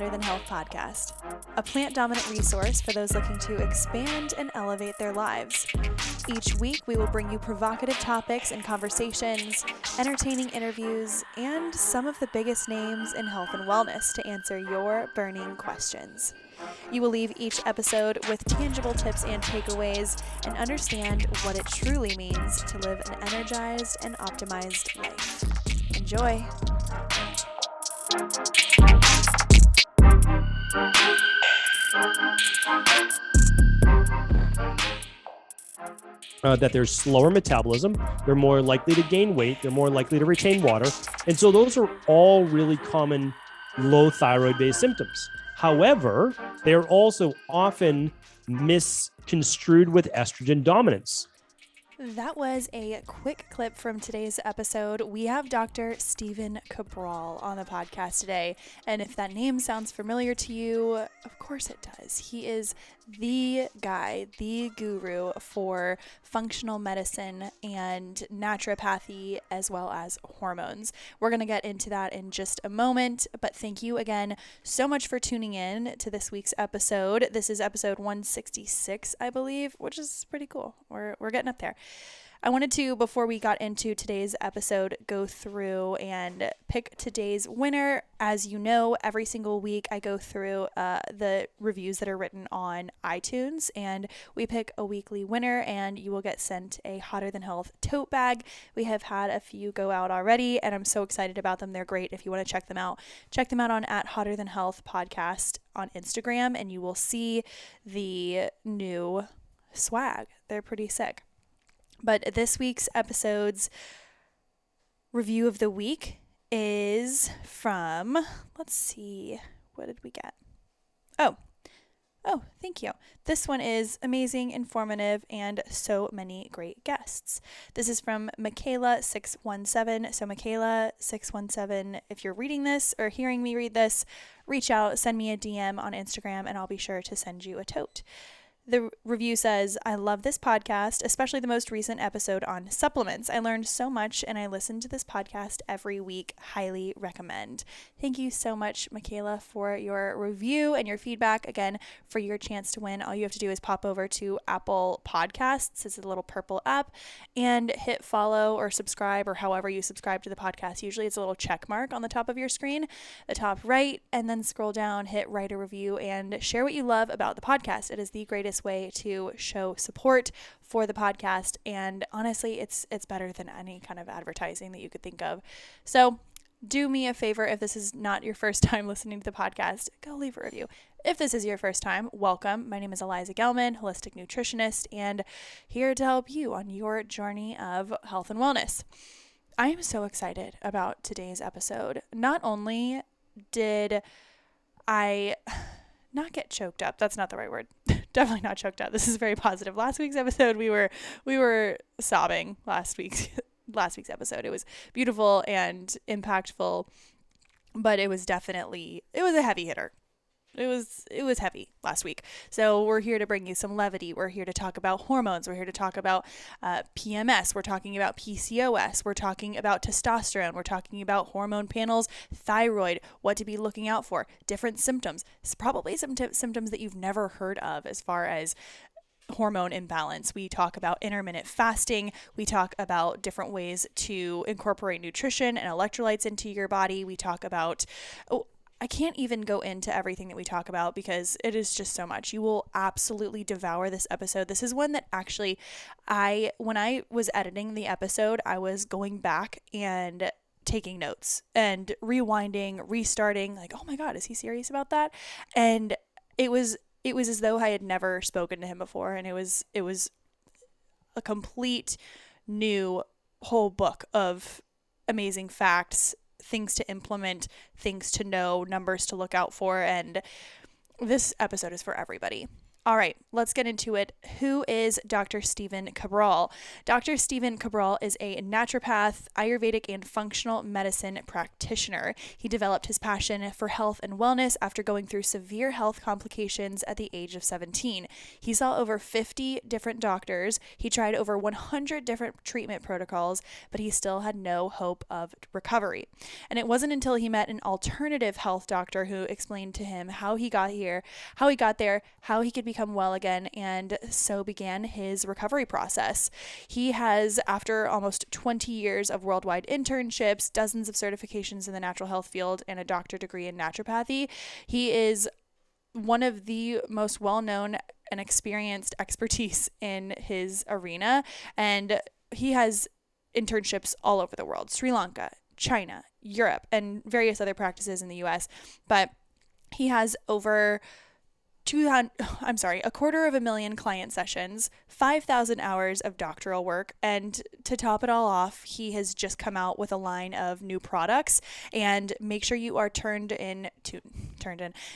Hotter Than Health podcast, a plant-dominant resource for those looking to expand and elevate their lives. Each week, we will bring you provocative topics and conversations, entertaining interviews, and some of the biggest names in health and wellness to answer your burning questions. You will leave each episode with tangible tips and takeaways and understand what it truly means to live an energized and optimized life. Enjoy! That there's slower metabolism, they're more likely to gain weight, they're more likely to retain water. And so those are all really common low thyroid-based symptoms. However, they're also often misconstrued with estrogen dominance. That was a quick clip from today's episode. We have Dr. Stephen Cabral on the podcast today. And if that name sounds familiar to you, of course it does. He is the guy, the guru for functional medicine and naturopathy, as well as hormones. We're going to get into that in just a moment, but thank you again so much for tuning in to this week's episode. This is episode 166, I believe, which is pretty cool. We're getting up there. I wanted to, before we got into today's episode, go through and pick today's winner. As you know, every single week I go through the reviews that are written on iTunes, and we pick a weekly winner, and you will get sent a Hotter Than Health tote bag. We have had a few go out already, and I'm so excited about them. They're great. If you want to check them out on @HotterThanHealth podcast on Instagram, and you will see the new swag. They're pretty sick. But this week's episode's review of the week is from, let's see, what did we get? Oh, thank you. This one is amazing, informative, and so many great guests. This is from Michaela617. So Michaela617, if you're reading this or hearing me read this, reach out, send me a DM on Instagram, and I'll be sure to send you a tote. The review says, I love this podcast, especially the most recent episode on supplements. I learned so much and I listen to this podcast every week. Highly recommend. Thank you so much, Michaela, for your review and your feedback. Again, for your chance to win, all you have to do is pop over to Apple Podcasts. It's a little purple app, and hit follow or subscribe, or however you subscribe to the podcast. Usually it's a little check mark on the top of your screen, the top right, and then scroll down, hit write a review, and share what you love about the podcast. It is the greatest way to show support for the podcast, and honestly it's better than any kind of advertising that you could think of. So do me a favor, if this is not your first time listening to the podcast, go leave a review. If this is your first time, welcome. My name is Eliza Gelman, holistic nutritionist, and here to help you on your journey of health and wellness. I am so excited about today's episode. Not only did I not get choked up. That's not the right word. Definitely not choked up. This is very positive. Last week's episode, we were sobbing last week's episode. It was beautiful and impactful, but it was a heavy hitter. It was heavy last week. So we're here to bring you some levity. We're here to talk about hormones. We're here to talk about PMS. We're talking about PCOS. We're talking about testosterone. We're talking about hormone panels, thyroid, what to be looking out for, different symptoms. It's probably some symptoms that you've never heard of as far as hormone imbalance. We talk about intermittent fasting. We talk about different ways to incorporate nutrition and electrolytes into your body. We talk about I can't even go into everything that we talk about because it is just so much. You will absolutely devour this episode. This is one that actually when I was editing the episode, I was going back and taking notes and rewinding, restarting, like, oh my God, is he serious about that? And it was as though I had never spoken to him before. And it was a complete new whole book of amazing facts, things to implement, things to know, numbers to look out for, and this episode is for everybody. All right, let's get into it. Who is Dr. Stephen Cabral? Dr. Stephen Cabral is a naturopath, Ayurvedic, and functional medicine practitioner. He developed his passion for health and wellness after going through severe health complications at the age of 17. He saw over 50 different doctors. He tried over 100 different treatment protocols, but he still had no hope of recovery. And it wasn't until he met an alternative health doctor who explained to him how he got there, how he could become well again, and so began his recovery process. He has, after almost 20 years of worldwide internships, dozens of certifications in the natural health field, and a doctorate degree in naturopathy, he is one of the most well-known and experienced expertise in his arena, and he has internships all over the world: Sri Lanka, China, Europe, and various other practices in the US. But he has over 250,000 client sessions, 5,000 hours of doctoral work, and to top it all off, he has just come out with a line of new products. And make sure you are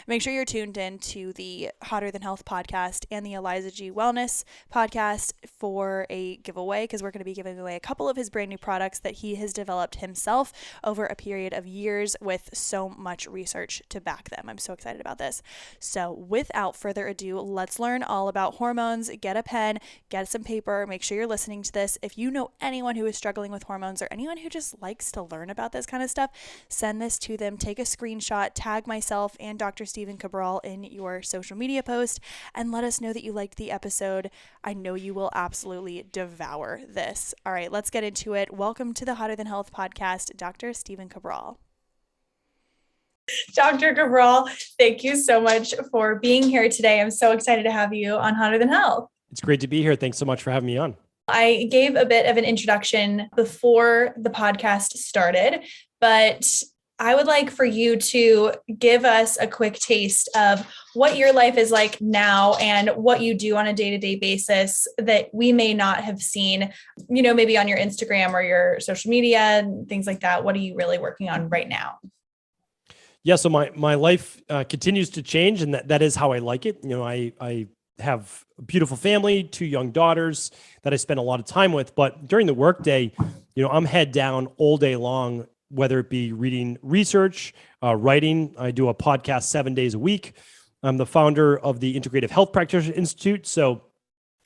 Make sure you're tuned in to the Hotter Than Health podcast and the Eliza G Wellness podcast for a giveaway, because we're going to be giving away a couple of his brand new products that he has developed himself over a period of years with so much research to back them. I'm so excited about this. So without further ado, let's learn all about hormones. Get a pen, get some paper, make sure you're listening to this. If you know anyone who is struggling with hormones or anyone who just likes to learn about this kind of stuff, send this to them. Take a screenshot, tag myself and Dr. Stephen Cabral in your social media post, and let us know that you liked the episode. I know you will absolutely devour this. All right, let's get into it. Welcome to the Hotter Than Health podcast, Dr. Stephen Cabral. Dr. Cabral, thank you so much for being here today. I'm so excited to have you on Hotter Than Health. It's great to be here. Thanks so much for having me on. I gave a bit of an introduction before the podcast started, but I would like for you to give us a quick taste of what your life is like now and what you do on a day-to-day basis that we may not have seen, maybe on your Instagram or your social media and things like that. What are you really working on right now? Yeah, so my life continues to change, and that is how I like it. I have a beautiful family, 2 young daughters that I spend a lot of time with. But during the workday, I'm head down all day long, whether it be reading research, writing. I do a podcast 7 days a week. I'm the founder of the Integrative Health Practitioner Institute. So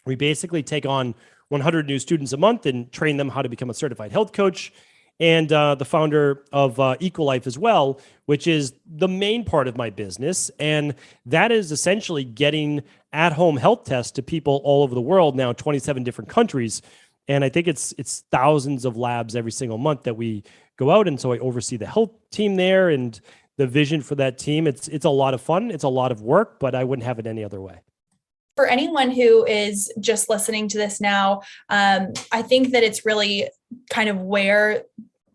we basically take on 100 new students a month and train them how to become a certified health coach. And the founder of Equalife as well, which is the main part of my business. And that is essentially getting at-home health tests to people all over the world, now 27 different countries. And I think it's thousands of labs every single month that we go out. And so I oversee the health team there and the vision for that team. It's a lot of fun. It's a lot of work, but I wouldn't have it any other way. For anyone who is just listening to this now, I think that it's really kind of where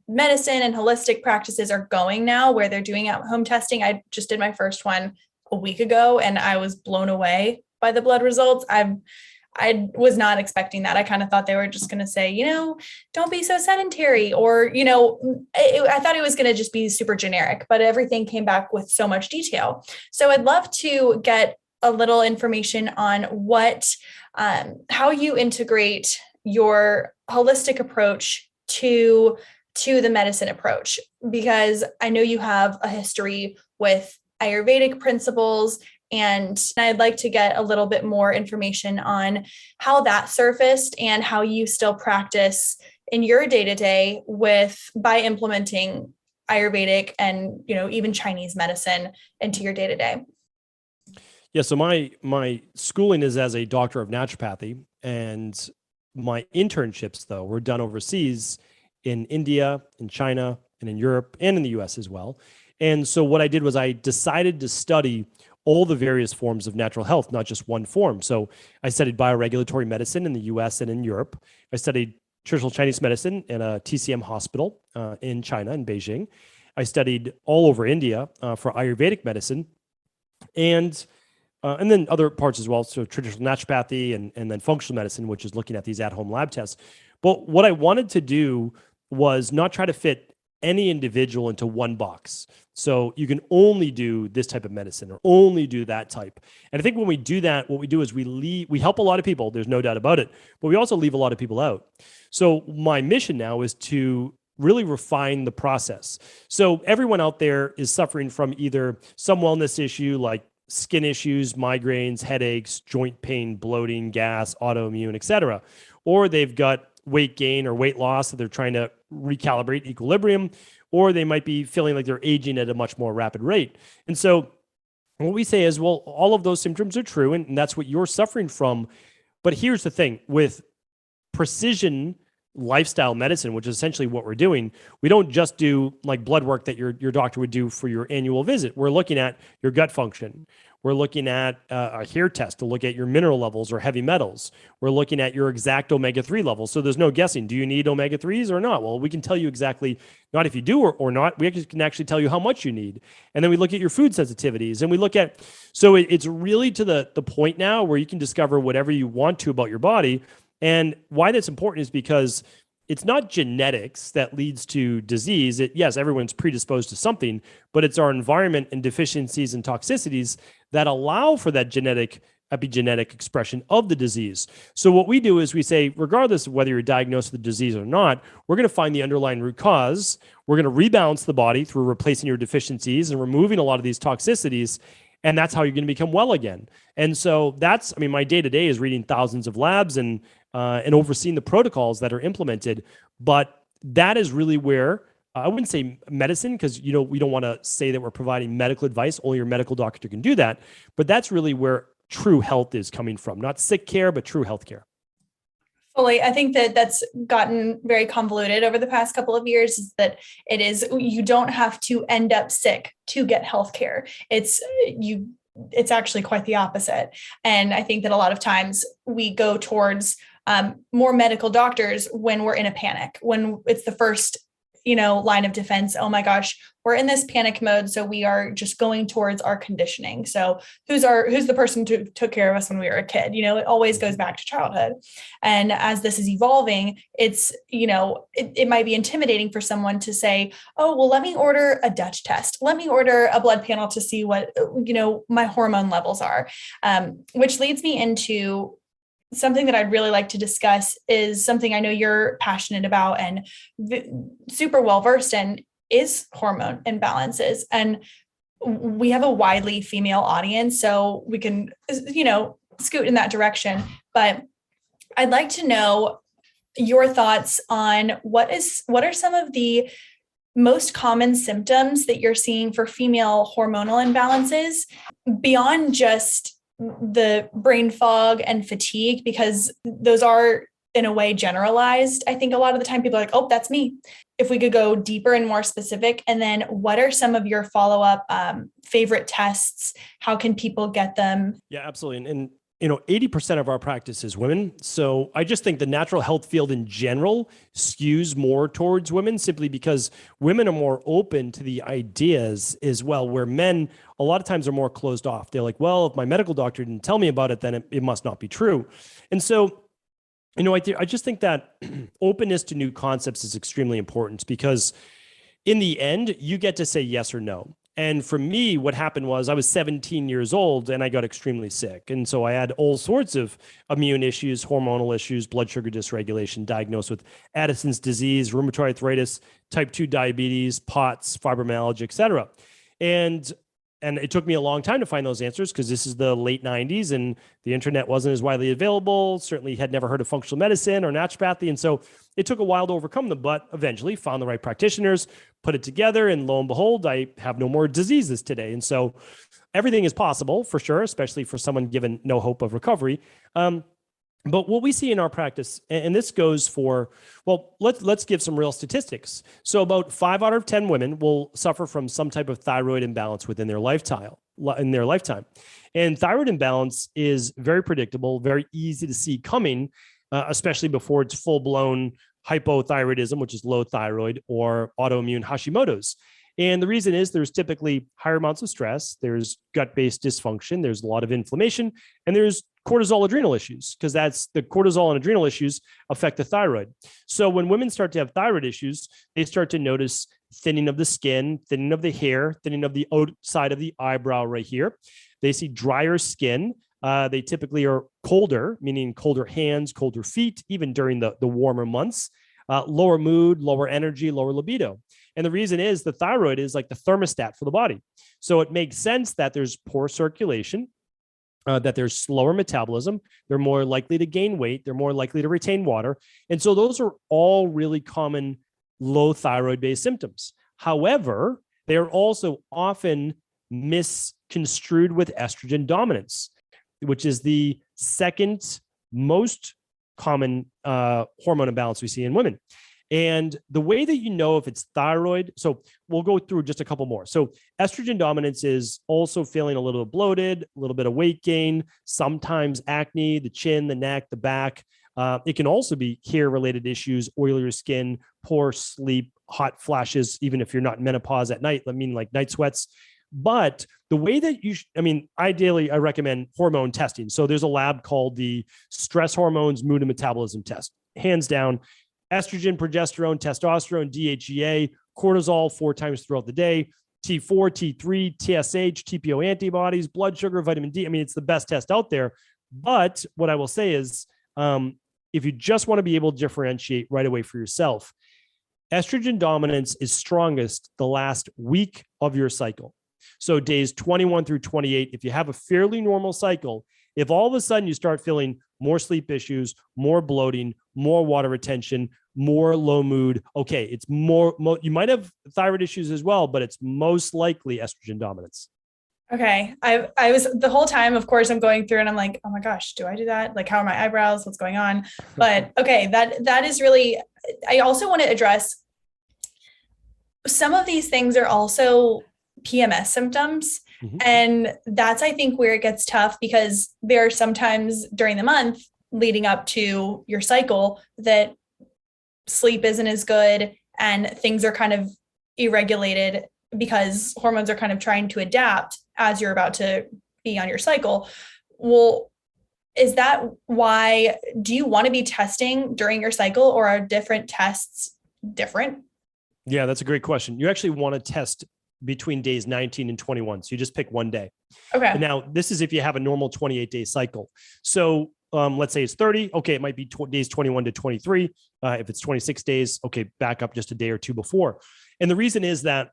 medicine and holistic practices are going now, where they're doing at-home testing. I just did my first one a week ago, and I was blown away by the blood results. I was not expecting that. I kind of thought they were just going to say, don't be so sedentary, or, I thought it was going to just be super generic, but everything came back with so much detail. So I'd love to get a little information on how you integrate your holistic approach to the medicine approach, because I know you have a history with Ayurvedic principles, and I'd like to get a little bit more information on how that surfaced and how you still practice in your day-to-day by implementing Ayurvedic and, even Chinese medicine into your day-to-day. Yeah, so my schooling is as a doctor of naturopathy, and my internships, though, were done overseas in India, in China, and in Europe, and in the US as well. And so what I did was I decided to study all the various forms of natural health, not just one form. So I studied bioregulatory medicine in the US and in Europe. I studied traditional Chinese medicine in a TCM hospital in China, in Beijing. I studied all over India for Ayurvedic medicine, and then other parts as well. So traditional naturopathy and then functional medicine, which is looking at these at-home lab tests. But what I wanted to do was not try to fit any individual into one box. So you can only do this type of medicine or only do that type. And I think when we do that, what we do is we help a lot of people. There's no doubt about it, but we also leave a lot of people out. So my mission now is to really refine the process. So everyone out there is suffering from either some wellness issue like skin issues, migraines, headaches, joint pain, bloating, gas, autoimmune, etc. Or they've got weight gain or weight loss that they're trying to recalibrate equilibrium, or they might be feeling like they're aging at a much more rapid rate. And so what we say is, well, all of those symptoms are true, and that's what you're suffering from. But here's the thing, with precision lifestyle medicine, which is essentially what we're doing, we don't just do like blood work that your doctor would do for your annual visit. We're looking at your gut function. We're looking at a hair test to look at your mineral levels or heavy metals. We're looking at your exact omega-3 levels. So there's no guessing. Do you need omega-3s or not? Well, we can tell you exactly, not if you do or not. We can actually tell you how much you need. And then we look at your food sensitivities, and we look at, so it's really to the point now where you can discover whatever you want to about your body. And why that's important is because it's not genetics that leads to disease. Yes, everyone's predisposed to something, but it's our environment and deficiencies and toxicities that allow for that epigenetic expression of the disease. So what we do is we say, regardless of whether you're diagnosed with the disease or not, we're going to find the underlying root cause. We're going to rebalance the body through replacing your deficiencies and removing a lot of these toxicities. And that's how you're going to become well again. And so my day-to-day is reading thousands of labs and overseeing the protocols that are implemented. But that is really where, I wouldn't say medicine, because we don't want to say that we're providing medical advice. Only your medical doctor can do that. But that's really where true health is coming from. Not sick care, but true health care. Fully. I think that that's gotten very convoluted over the past couple of years, is that you don't have to end up sick to get healthcare. It's actually quite the opposite. And I think that a lot of times we go towards more medical doctors when we're in a panic, when it's the first line of defense. Oh my gosh, we're in this panic mode. So we are just going towards our conditioning. So who's the person who took care of us when we were a kid? It always goes back to childhood. And as this is evolving, it's, it might be intimidating for someone to say, oh, well, let me order a Dutch test. Let me order a blood panel to see what, my hormone levels are, which leads me into something that I'd really like to discuss, is something I know you're passionate about and super well-versed in, is hormone imbalances. And we have a widely female audience, so we can, scoot in that direction. But I'd like to know your thoughts on what are some of the most common symptoms that you're seeing for female hormonal imbalances, beyond just the brain fog and fatigue, because those are in a way generalized. I think a lot of the time people are like, oh, that's me. If we could go deeper and more specific, and then what are some of your follow-up favorite tests? How can people get them? Yeah, absolutely. And 80% of our practice is women. So I just think the natural health field in general skews more towards women, simply because women are more open to the ideas as well, where men a lot of times are more closed off. They're like, well, if my medical doctor didn't tell me about it, then it must not be true. And so, I just think that openness to new concepts is extremely important, because in the end, you get to say yes or no. And for me, what happened was I was 17 years old and I got extremely sick. And so I had all sorts of immune issues, hormonal issues, blood sugar dysregulation, diagnosed with Addison's disease, rheumatoid arthritis, type 2 diabetes, POTS, fibromyalgia, et cetera. And it took me a long time to find those answers, because this is the late 90s and the internet wasn't as widely available. Certainly had never heard of functional medicine or naturopathy. And so it took a while to overcome them, but eventually found the right practitioners, put it together, and lo and behold, I have no more diseases today. And so everything is possible for sure, especially for someone given no hope of recovery. But what we see in our practice, and this goes for, well, let's give some real statistics. So about 5 out of 10 women will suffer from some type of thyroid imbalance within their lifetime. And thyroid imbalance is very predictable, very easy to see coming, especially before it's full-blown hypothyroidism, which is low thyroid, or autoimmune Hashimoto's. And the reason is there's typically higher amounts of stress, there's gut-based dysfunction, there's a lot of inflammation, and there's cortisol adrenal issues, because that's the cortisol and adrenal issues affect the thyroid. So when women start to have thyroid issues, they start to notice thinning of the skin, thinning of the hair, thinning of the outside of the eyebrow right here. They see drier skin. They typically are colder, meaning colder hands, colder feet, even during the warmer months. Lower mood, lower energy, lower libido. And the reason is the thyroid is like the thermostat for the body. So it makes sense that there's poor circulation, that there's slower metabolism. They're more likely to gain weight. They're more likely to retain water. And so those are all really common low thyroid-based symptoms. However, they're also often misconstrued with estrogen dominance, which is the second most common hormone imbalance we see in women. And the way that you know if it's thyroid, so we'll go through just a couple more. So estrogen dominance is also feeling a little bit bloated, a little bit of weight gain, sometimes acne, the chin, the neck, the back. It can also be hair-related issues, oilier skin, poor sleep, hot flashes, even if you're not in menopause at night, I mean like night sweats. But the way that ideally, I recommend hormone testing. So there's a lab called the stress hormones, mood and metabolism test. Hands down, estrogen, progesterone, testosterone, DHEA, cortisol 4 times throughout the day, T4, T3, TSH, TPO antibodies, blood sugar, vitamin D. I mean, it's the best test out there. But what I will say is, if you just want to be able to differentiate right away for yourself, estrogen dominance is strongest the last week of your cycle. So days 21 through 28, if you have a fairly normal cycle, if all of a sudden you start feeling more sleep issues, more bloating, more water retention, more low mood, okay, it's more you might have thyroid issues as well, but it's most likely estrogen dominance. Okay. I was the whole time, of course, I'm going through and I'm like, oh my gosh, do I do that? Like, how are my eyebrows? What's going on? But okay, that is really, I also want to address some of these things are also PMS symptoms. Mm-hmm. And that's, I think, where it gets tough, because there are sometimes during the month leading up to your cycle that sleep isn't as good and things are kind of irregulated because hormones are kind of trying to adapt as you're about to be on your cycle. Well, is that why, do you want to be testing during your cycle, or are different tests different? Yeah, that's a great question. You actually want to test between days 19 and 21. So you just pick one day. Okay. And now this is if you have a normal 28-day cycle. So let's say it's 30. Okay, it might be days 21 to 23. If it's 26 days, okay, back up just a day or two before. And the reason is that,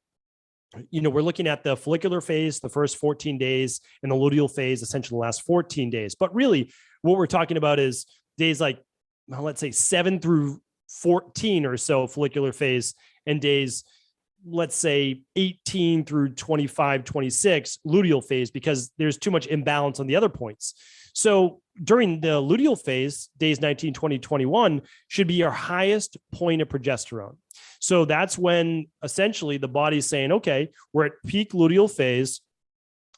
we're looking at the follicular phase, the first 14 days, and the luteal phase, essentially the last 14 days. But really, what we're talking about is days like, let's say 7 through 14 or so follicular phase, and days, let's say 18 through 25, 26 luteal phase, because there's too much imbalance on the other points. So during the luteal phase, days 19, 20, 21 should be your highest point of progesterone. So that's when essentially the body's saying, okay, we're at peak luteal phase.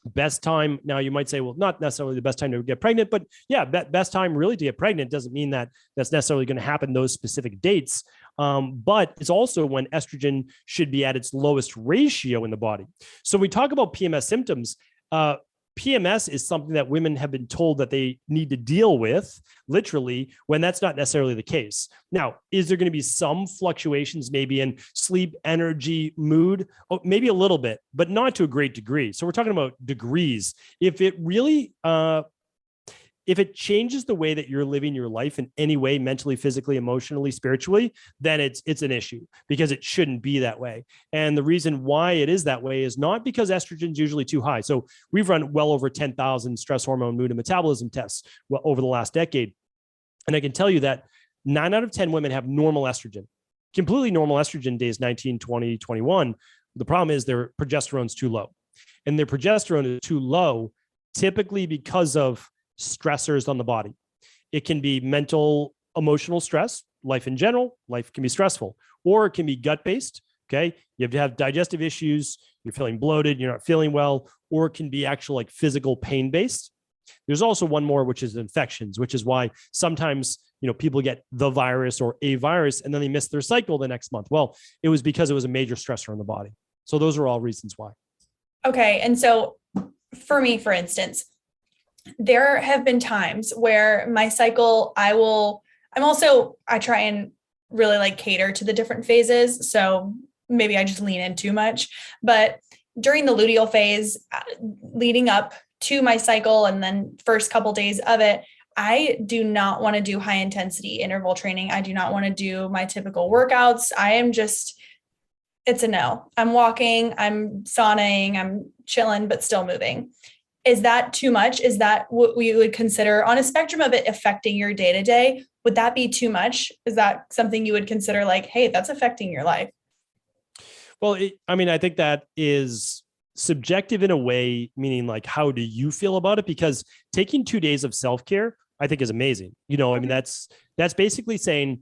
Best time. Now you might say, well, not necessarily the best time to get pregnant, but yeah, best time really to get pregnant doesn't mean that that's necessarily going to happen those specific dates. But it's also when estrogen should be at its lowest ratio in the body. So when we talk about PMS symptoms, PMS is something that women have been told that they need to deal with, literally, when that's not necessarily the case. Now, is there going to be some fluctuations maybe in sleep, energy, mood? Oh, maybe a little bit, but not to a great degree. So we're talking about degrees. If it really, if it changes the way that you're living your life in any way, mentally, physically, emotionally, spiritually, then it's an issue, because it shouldn't be that way. And the reason why it is that way is not because estrogen is usually too high. So we've run well over 10,000 stress hormone, mood, and metabolism tests over the last decade. And I can tell you that 9 out of 10 women have normal estrogen, completely normal estrogen days 19, 20, 21. The problem is their progesterone's too low. And their progesterone is too low typically because of stressors on the body. It can be mental, emotional stress, life in general, life can be stressful, or it can be gut-based. Okay. You have to have digestive issues. You're feeling bloated. You're not feeling well, or it can be actual like physical pain-based. There's also one more, which is infections, which is why sometimes, people get the virus or a virus and then they miss their cycle the next month. Well, it was because it was a major stressor on the body. So those are all reasons why. Okay. And so for me, for instance, there have been times where my cycle, I try and really like cater to the different phases. So maybe I just lean in too much. But during the luteal phase, leading up to my cycle and then first couple days of it, I do not want to do high intensity interval training. I do not want to do my typical workouts. It's a no. I'm walking, I'm saunaing, I'm chilling, but still moving. Is that too much? Is that what we would consider on a spectrum of it affecting your day to day? Would that be too much? Is that something you would consider like, hey, that's affecting your life? Well, I think that is subjective in a way, meaning like, how do you feel about it? Because taking 2 days of self-care, I think is amazing. That's basically saying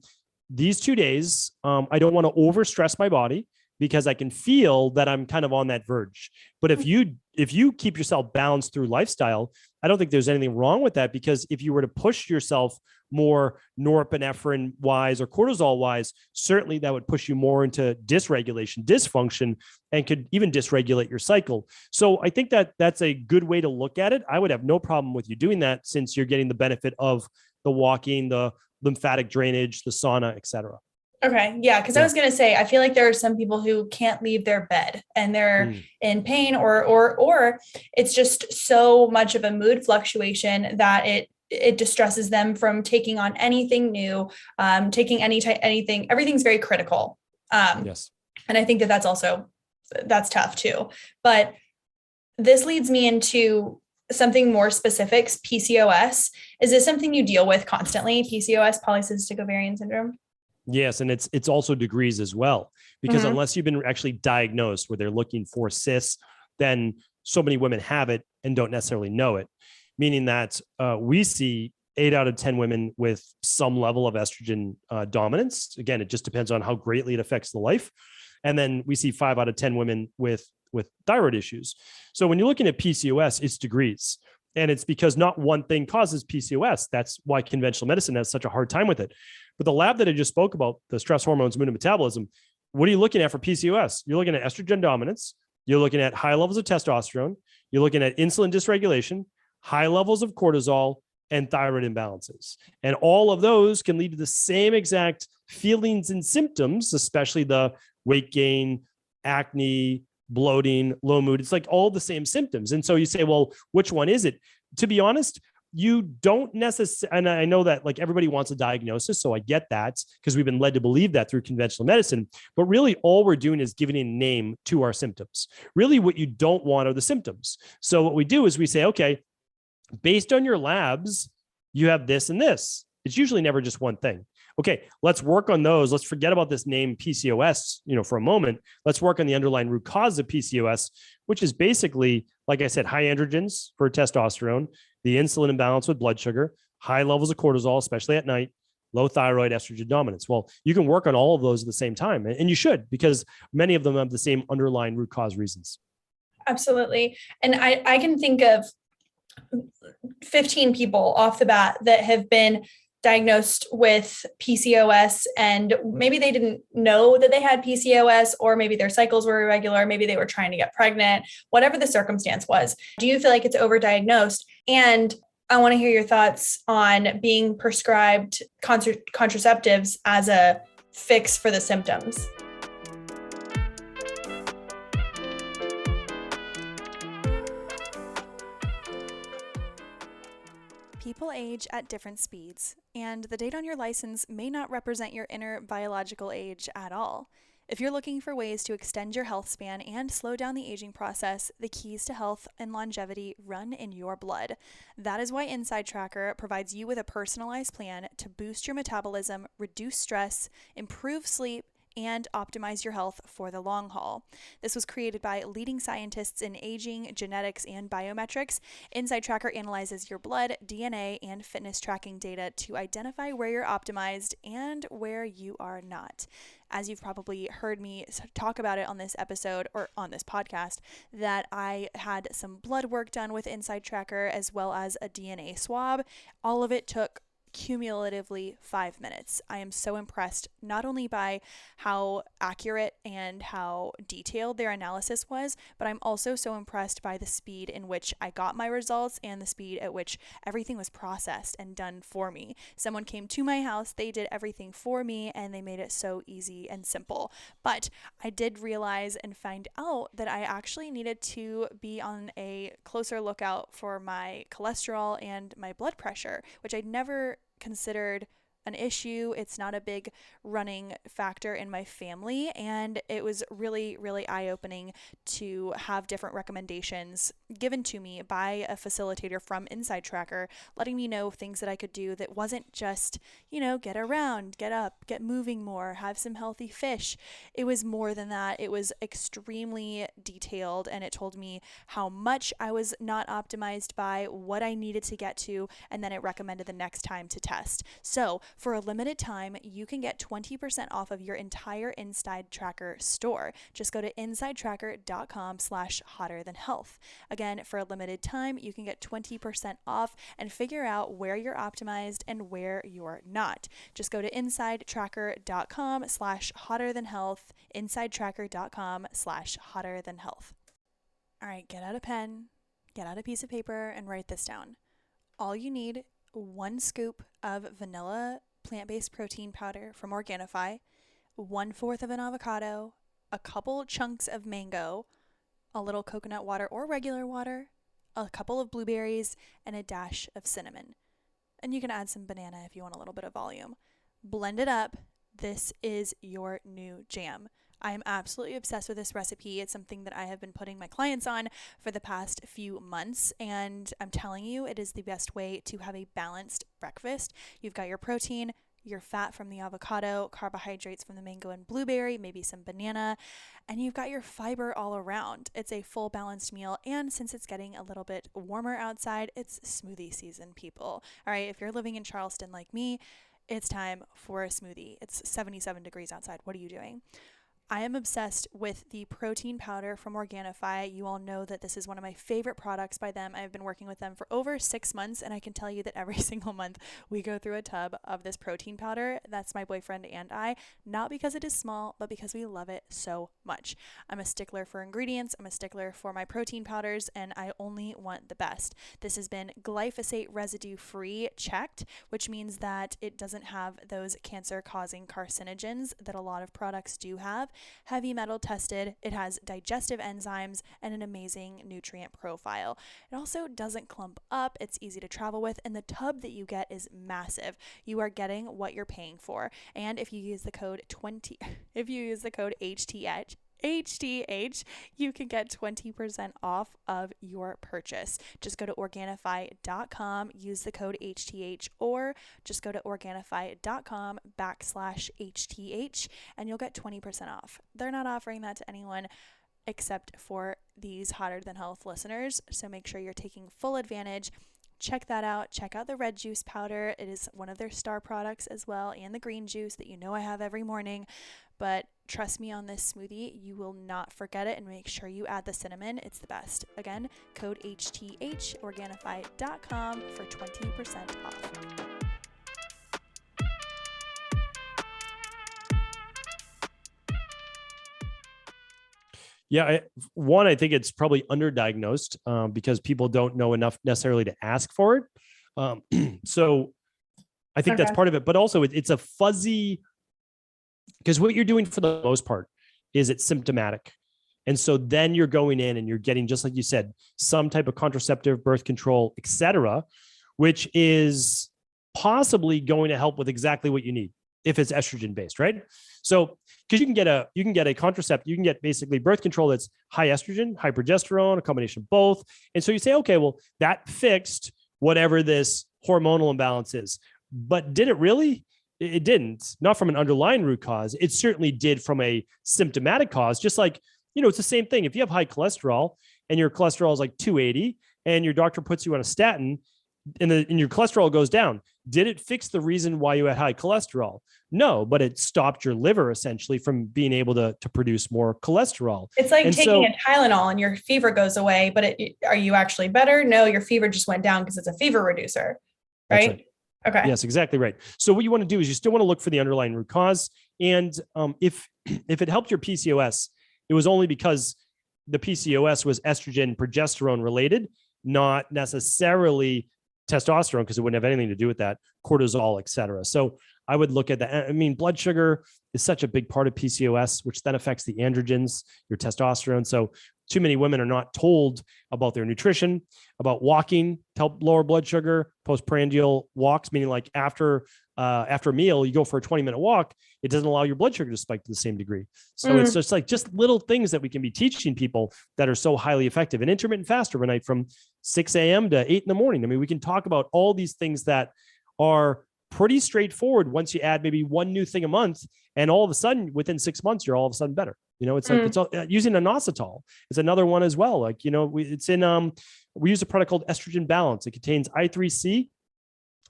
these 2 days, I don't want to overstress my body because I can feel that I'm kind of on that verge. But if you keep yourself balanced through lifestyle, I don't think there's anything wrong with that, because if you were to push yourself more norepinephrine wise or cortisol wise, certainly that would push you more into dysregulation, dysfunction, and could even dysregulate your cycle. So I think that that's a good way to look at it. I would have no problem with you doing that, since you're getting the benefit of the walking, the lymphatic drainage, the sauna, etc. Okay. Yeah. Cause I was going to say, I feel like there are some people who can't leave their bed and they're in pain or it's just so much of a mood fluctuation that it distresses them from taking on anything new, taking anything, everything's very critical. Yes. And I think that's tough too. But this leads me into something more specific, PCOS. Is this something you deal with constantly? PCOS, polycystic ovarian syndrome? Yes. And it's also degrees as well, because unless you've been actually diagnosed where they're looking for cysts, then so many women have it and don't necessarily know it, meaning that we see 8 out of 10 women with some level of estrogen dominance. Again, it just depends on how greatly it affects the life. And then we see 5 out of 10 women with thyroid issues. So when you're looking at PCOS, it's degrees. And it's because not one thing causes PCOS. That's why conventional medicine has such a hard time with it. But the lab that I just spoke about, the stress hormones, mood, and metabolism, what are you looking at for PCOS? You're looking at estrogen dominance. You're looking at high levels of testosterone. You're looking at insulin dysregulation, high levels of cortisol, and thyroid imbalances. And all of those can lead to the same exact feelings and symptoms, especially the weight gain, acne, bloating, low mood. It's like all the same symptoms. And so you say, well, which one is it? To be honest, you don't necessarily, and I know that like everybody wants a diagnosis, so I get that, because we've been led to believe that through conventional medicine, but really all we're doing is giving a name to our symptoms. Really what you don't want are the symptoms. So what we do is we say, okay, based on your labs, you have this and this. It's usually never just one thing. Okay, let's work on those. Let's forget about this name PCOS, for a moment. Let's work on the underlying root cause of PCOS, which is basically, like I said, high androgens for testosterone, the insulin imbalance with blood sugar, high levels of cortisol, especially at night, low thyroid, estrogen dominance. Well, you can work on all of those at the same time, and you should, because many of them have the same underlying root cause reasons. Absolutely. And I can think of 15 people off the bat that have been diagnosed with PCOS, and maybe they didn't know that they had PCOS, or maybe their cycles were irregular, maybe they were trying to get pregnant, whatever the circumstance was. Do you feel like it's overdiagnosed? And I want to hear your thoughts on being prescribed contraceptives as a fix for the symptoms. People age at different speeds, and the date on your license may not represent your inner biological age at all. If you're looking for ways to extend your health span and slow down the aging process, the keys to health and longevity run in your blood. That is why Inside Tracker provides you with a personalized plan to boost your metabolism, reduce stress, improve sleep, and optimize your health for the long haul. This was created by leading scientists in aging, genetics, and biometrics. Inside Tracker analyzes your blood, DNA, and fitness tracking data to identify where you're optimized and where you are not. As you've probably heard me talk about it on this episode or on this podcast, that I had some blood work done with Inside Tracker as well as a DNA swab. All of it took cumulatively 5 minutes. I am so impressed not only by how accurate and how detailed their analysis was, but I'm also so impressed by the speed in which I got my results and the speed at which everything was processed and done for me. Someone came to my house, they did everything for me, and they made it so easy and simple. But I did realize and find out that I actually needed to be on a closer lookout for my cholesterol and my blood pressure, which I'd never considered an issue. It's not a big running factor in my family, and it was really, really eye-opening to have different recommendations given to me by a facilitator from Inside Tracker, letting me know things that I could do that wasn't just, get around, get up, get moving more, have some healthy fish. It was more than that. It was extremely detailed, and it told me how much I was not optimized by, what I needed to get to, and then it recommended the next time to test. So for a limited time, you can get 20% off of your entire Inside Tracker store. Just go to insidetracker.com/hotterthanhealth. Again, for a limited time, you can get 20% off and figure out where you're optimized and where you're not. Just go to insidetracker.com/hotterthanhealth, insidetracker.com/hotterthanhealth. All right, get out a pen, get out a piece of paper, and write this down. All you need: 1 scoop of vanilla plant-based protein powder from Organifi, 1/4 of an avocado, a couple chunks of mango, a little coconut water or regular water, a couple of blueberries, and a dash of cinnamon. And you can add some banana if you want a little bit of volume. Blend it up. This is your new jam. I am absolutely obsessed with this recipe. It's something that I have been putting my clients on for the past few months, and I'm telling you, it is the best way to have a balanced breakfast. You've got your protein, your fat from the avocado, carbohydrates from the mango and blueberry, maybe some banana, and you've got your fiber all around. It's a full balanced meal, and since it's getting a little bit warmer outside, it's smoothie season, people. All right, if you're living in Charleston like me, it's time for a smoothie. It's 77 degrees outside. What are you doing? I am obsessed with the protein powder from Organifi. You all know that this is one of my favorite products by them. I've been working with them for over 6 months, and I can tell you that every single month we go through a tub of this protein powder. That's my boyfriend and I, not because it is small, but because we love it so much. I'm a stickler for ingredients. I'm a stickler for my protein powders, and I only want the best. This has been glyphosate residue free checked, which means that it doesn't have those cancer-causing carcinogens that a lot of products do have. Heavy metal tested, it has digestive enzymes and an amazing nutrient profile. It also doesn't clump up, it's easy to travel with, and the tub that you get is massive. You are getting what you're paying for. And if you use the code HTH, you can get 20% off of your purchase. Just go to Organifi.com, use the code HTH, or just go to Organifi.com/HTH, and you'll get 20% off. They're not offering that to anyone except for these Hotter Than Health listeners, so make sure you're taking full advantage. Check that out. Check out the red juice powder. It is one of their star products as well, and the green juice that I have every morning. But trust me on this smoothie, you will not forget it, and make sure you add the cinnamon. It's the best. Again, code HTH, Organifi.com for 20% off. Yeah, I think it's probably underdiagnosed because people don't know enough necessarily to ask for it. So I think that's part of it, but also it's a fuzzy, because what you're doing for the most part is it's symptomatic. And so then you're going in and you're getting, just like you said, some type of contraceptive, birth control, etc., which is possibly going to help with exactly what you need if it's estrogen based, right? So, because you can get a contraceptive, you can get basically birth control that's high estrogen, high progesterone, a combination of both. And so you say, okay, well, that fixed whatever this hormonal imbalance is. But did it really? It didn't. Not from an underlying root cause. It certainly did from a symptomatic cause. Just like, it's the same thing. If you have high cholesterol and your cholesterol is like 280 and your doctor puts you on a statin and your cholesterol goes down, did it fix the reason why you had high cholesterol? No, but it stopped your liver essentially from being able to produce more cholesterol. It's like taking a Tylenol and your fever goes away, but are you actually better? No, your fever just went down because it's a fever reducer, right? Okay. Yes, exactly right. So what you want to do is you still want to look for the underlying root cause. And if it helped your PCOS, it was only because the PCOS was estrogen, progesterone related, not necessarily testosterone, because it wouldn't have anything to do with that, cortisol, et cetera. So I would look at that. I mean, blood sugar is such a big part of PCOS, which then affects the androgens, your testosterone. So too many women are not told about their nutrition, about walking to help lower blood sugar, postprandial walks, meaning like after a meal, you go for a 20-minute walk. It doesn't allow your blood sugar to spike to the same degree. So it's just like little things that we can be teaching people that are so highly effective. And intermittent fast overnight from 6 a.m. to 8 in the morning. I mean, we can talk about all these things that are pretty straightforward once you add maybe one new thing a month, and all of a sudden within 6 months, you're all of a sudden better. You know, it's like, it's all, using inositol is another one as well. Like, you know, we use a product called Estrogen Balance. It contains I3C.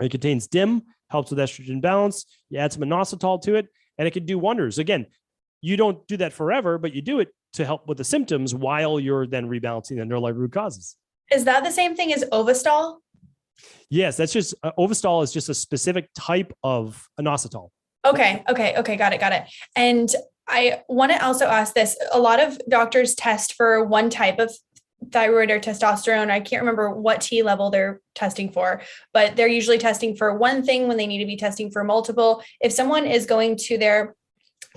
It contains DIM, helps with estrogen balance. You add some inositol to it and it can do wonders. Again, you don't do that forever, but you do it to help with the symptoms while you're then rebalancing the underlying root causes. Is that the same thing as Ovasitol? Yes, that's just Ovasitol is just a specific type of inositol. Okay. Got it. And I want to also ask this. A lot of doctors test for one type of thyroid or testosterone. I can't remember what T level they're testing for, but they're usually testing for one thing when they need to be testing for multiple. If someone is going to their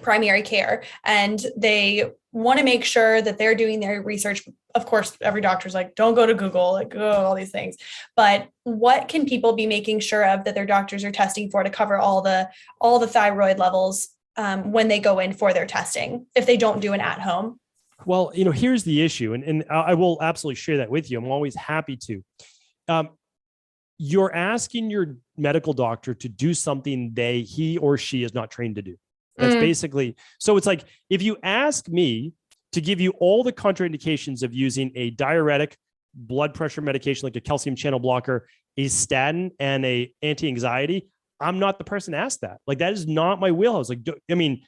primary care and they want to make sure that they're doing their research, of course, every doctor's like, don't go to Google, like, all these things. But what can people be making sure of that their doctors are testing for to cover all the thyroid levels when they go in for their testing, if they don't do an at-home? Well, you know, here's the issue, and I will absolutely share that with you. I'm always happy to. You're asking your medical doctor to do something he or she is not trained to do. That's basically, so it's like, if you ask me to give you all the contraindications of using a diuretic, blood pressure medication, like a calcium channel blocker, a statin, and a anti-anxiety, I'm not the person to ask that. Like, that is not my wheelhouse. Like, I mean,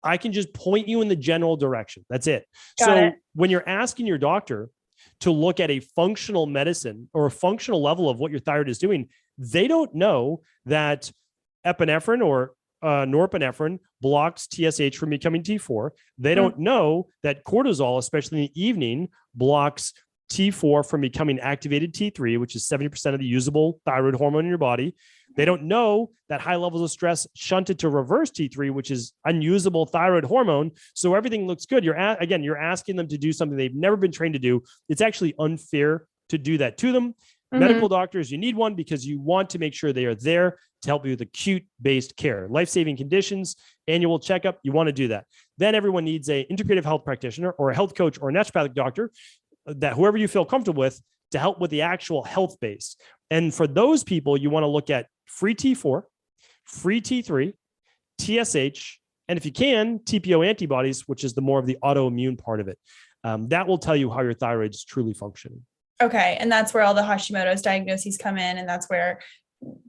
I can just point you in the general direction. That's it. Got it. When you're asking your doctor to look at a functional medicine or a functional level of what your thyroid is doing, they don't know that epinephrine or norepinephrine blocks TSH from becoming T4. They don't know that cortisol, especially in the evening, blocks T4 from becoming activated T3, which is 70% of the usable thyroid hormone in your body. They don't know that high levels of stress shunted to reverse T3, which is unusable thyroid hormone. So everything looks good. You're asking them to do something they've never been trained to do. It's actually unfair to do that to them. Medical doctors, you need one because you want to make sure they are there to help you with acute-based care, life-saving conditions, annual checkup. You want to do that. Then everyone needs a integrative health practitioner or a health coach or a naturopathic doctor, that whoever you feel comfortable with, to help with the actual health base. And for those people, you want to look at free T4, free T3, TSH, and if you can, TPO antibodies, which is the more of the autoimmune part of it. That will tell you how your thyroid is truly functioning. Okay. And that's where all the Hashimoto's diagnoses come in. And that's where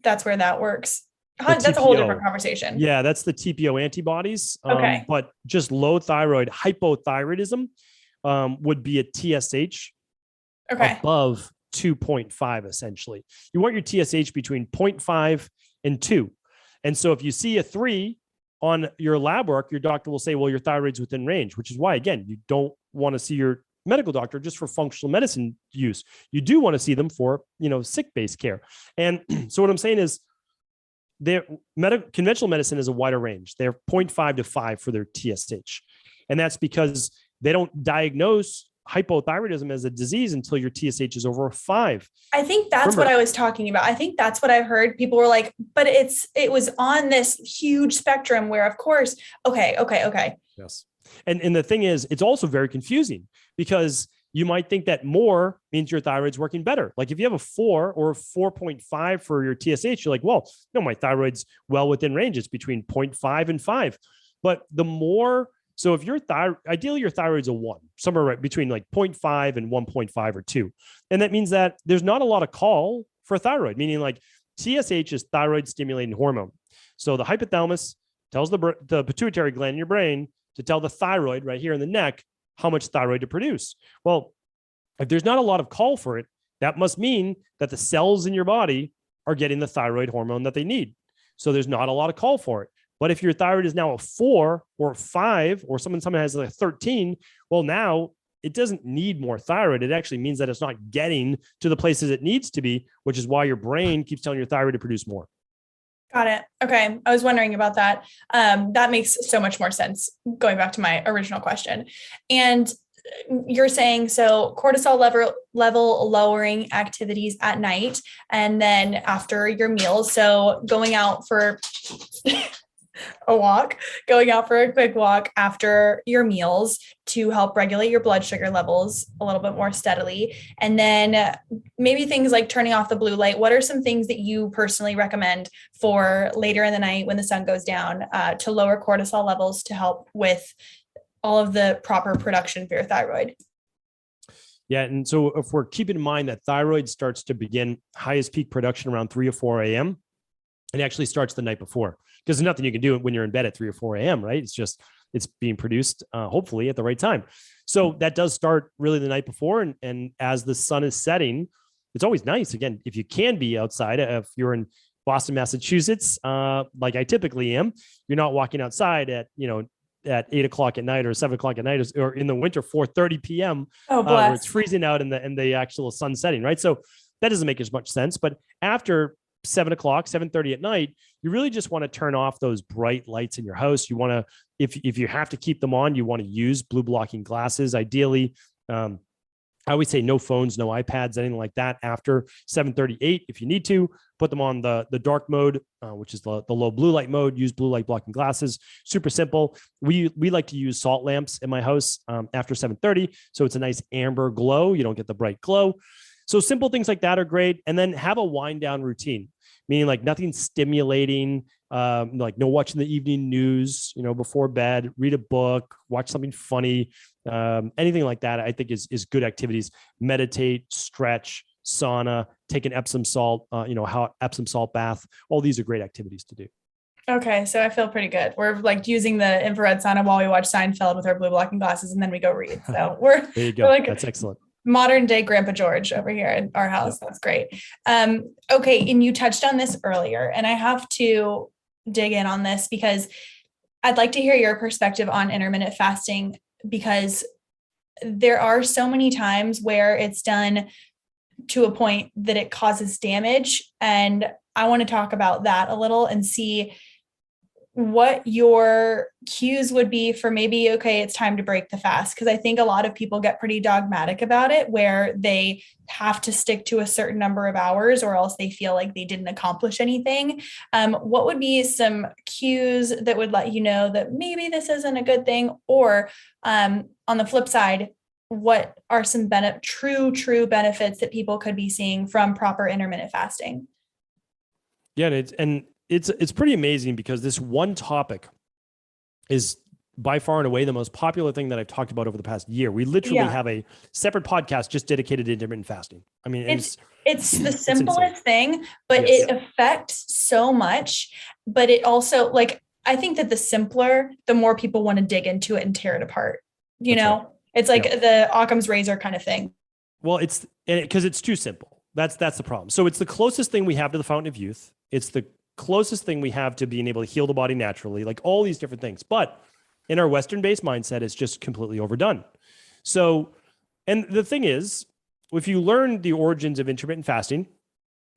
that works. That's a whole different conversation. Yeah. That's the TPO antibodies. Okay. But just low thyroid, hypothyroidism would be a TSH above 2.5, essentially. You want your TSH between 0.5 and 2. And so if you see a 3 on your lab work, your doctor will say, well, your thyroid's within range, which is why, again, you don't want to see your medical doctor just for functional medicine use. You do want to see them for, sick-based care. And so what I'm saying is conventional medicine is a wider range. They're 0.5 to 5 for their TSH. And that's because they don't diagnose hypothyroidism as a disease until your TSH is over 5. I think that's what I was talking about. I think that's what I've heard. People were like, but it was on this huge spectrum where, of course, okay. Yes. And the thing is, it's also very confusing because you might think that more means your thyroid's working better. Like if you have a 4 or 4.5 for your TSH, you're like, well, no, my thyroid's well within range. It's between 0.5 and 5. But the more, so if your ideally your thyroid's a 1, somewhere right between like 0.5 and 1.5 or 2. And that means that there's not a lot of call for thyroid, meaning like TSH is thyroid stimulating hormone. So the hypothalamus tells the pituitary gland in your brain to tell the thyroid right here in the neck how much thyroid to produce. Well, if there's not a lot of call for it, that must mean that the cells in your body are getting the thyroid hormone that they need. So there's not a lot of call for it. But if your thyroid is now a 4 or a 5, or someone has like a 13, well, now it doesn't need more thyroid. It actually means that it's not getting to the places it needs to be, which is why your brain keeps telling your thyroid to produce more. Got it. Okay. I was wondering about that. That makes so much more sense going back to my original question. And you're saying, so cortisol level lowering activities at night and then after your meals. So going out for going out for a quick walk after your meals to help regulate your blood sugar levels a little bit more steadily. And then maybe things like turning off the blue light. What are some things that you personally recommend for later in the night when the sun goes down to lower cortisol levels to help with all of the proper production for your thyroid? Yeah. And so if we're keeping in mind that thyroid starts to begin highest peak production around 3 or 4 a.m., it actually starts the night before, because there's nothing you can do when you're in bed at 3 or 4 a.m., right? It's being produced hopefully at the right time. So that does start really the night before. And as the sun is setting, it's always nice. Again, if you can be outside, if you're in Boston, Massachusetts, like I typically am, you're not walking outside at 8 o'clock at night or 7 o'clock at night, or in the winter, 4:30 p.m. Where it's freezing out in the actual sun setting, right? So that doesn't make as much sense. But after 7 o'clock, 7:30 at night, you really just want to turn off those bright lights in your house. You want to, if you have to keep them on, you want to use blue blocking glasses. Ideally, I always say no phones, no iPads, anything like that after 7:38. If you need to, put them on the dark mode, which is the low blue light mode. Use blue light blocking glasses. Super simple. We like to use salt lamps in my house after 7:30, so it's a nice amber glow. You don't get the bright glow. So simple things like that are great. And then have a wind down routine, meaning like nothing stimulating, like no watching the evening news, before bed, read a book, watch something funny, anything like that, I think is good activities. Meditate, stretch, sauna, take an Epsom salt, Epsom salt bath. All these are great activities to do. Okay. So I feel pretty good. We're like using the infrared sauna while we watch Seinfeld with our blue blocking glasses, and then we go read. So there you go. That's excellent. Modern day Grandpa George over here in our house. That's great. Okay. And you touched on this earlier, and I have to dig in on this because I'd like to hear your perspective on intermittent fasting, because there are so many times where it's done to a point that it causes damage. And I want to talk about that a little and see what your cues would be for maybe, okay, it's time to break the fast. Because I think a lot of people get pretty dogmatic about it, where they have to stick to a certain number of hours or else they feel like they didn't accomplish anything. What would be some cues that would let you know that maybe this isn't a good thing? Or on the flip side, what are some true benefits that people could be seeing from proper intermittent fasting? Yeah. It's pretty amazing, because this one topic is by far and away the most popular thing that I've talked about over the past year. We literally have a separate podcast just dedicated to intermittent fasting. I mean, it's the simplest thing, but it affects so much. But it also, like, I think that the simpler, the more people want to dig into it and tear it apart. Right. It's like the Occam's razor kind of thing. Well, because it's too simple. That's the problem. So it's the closest thing we have to the fountain of youth. It's the closest thing we have to being able to heal the body naturally, like all these different things. But in our Western-based mindset, it's just completely overdone. So, and the thing is, if you learn the origins of intermittent fasting,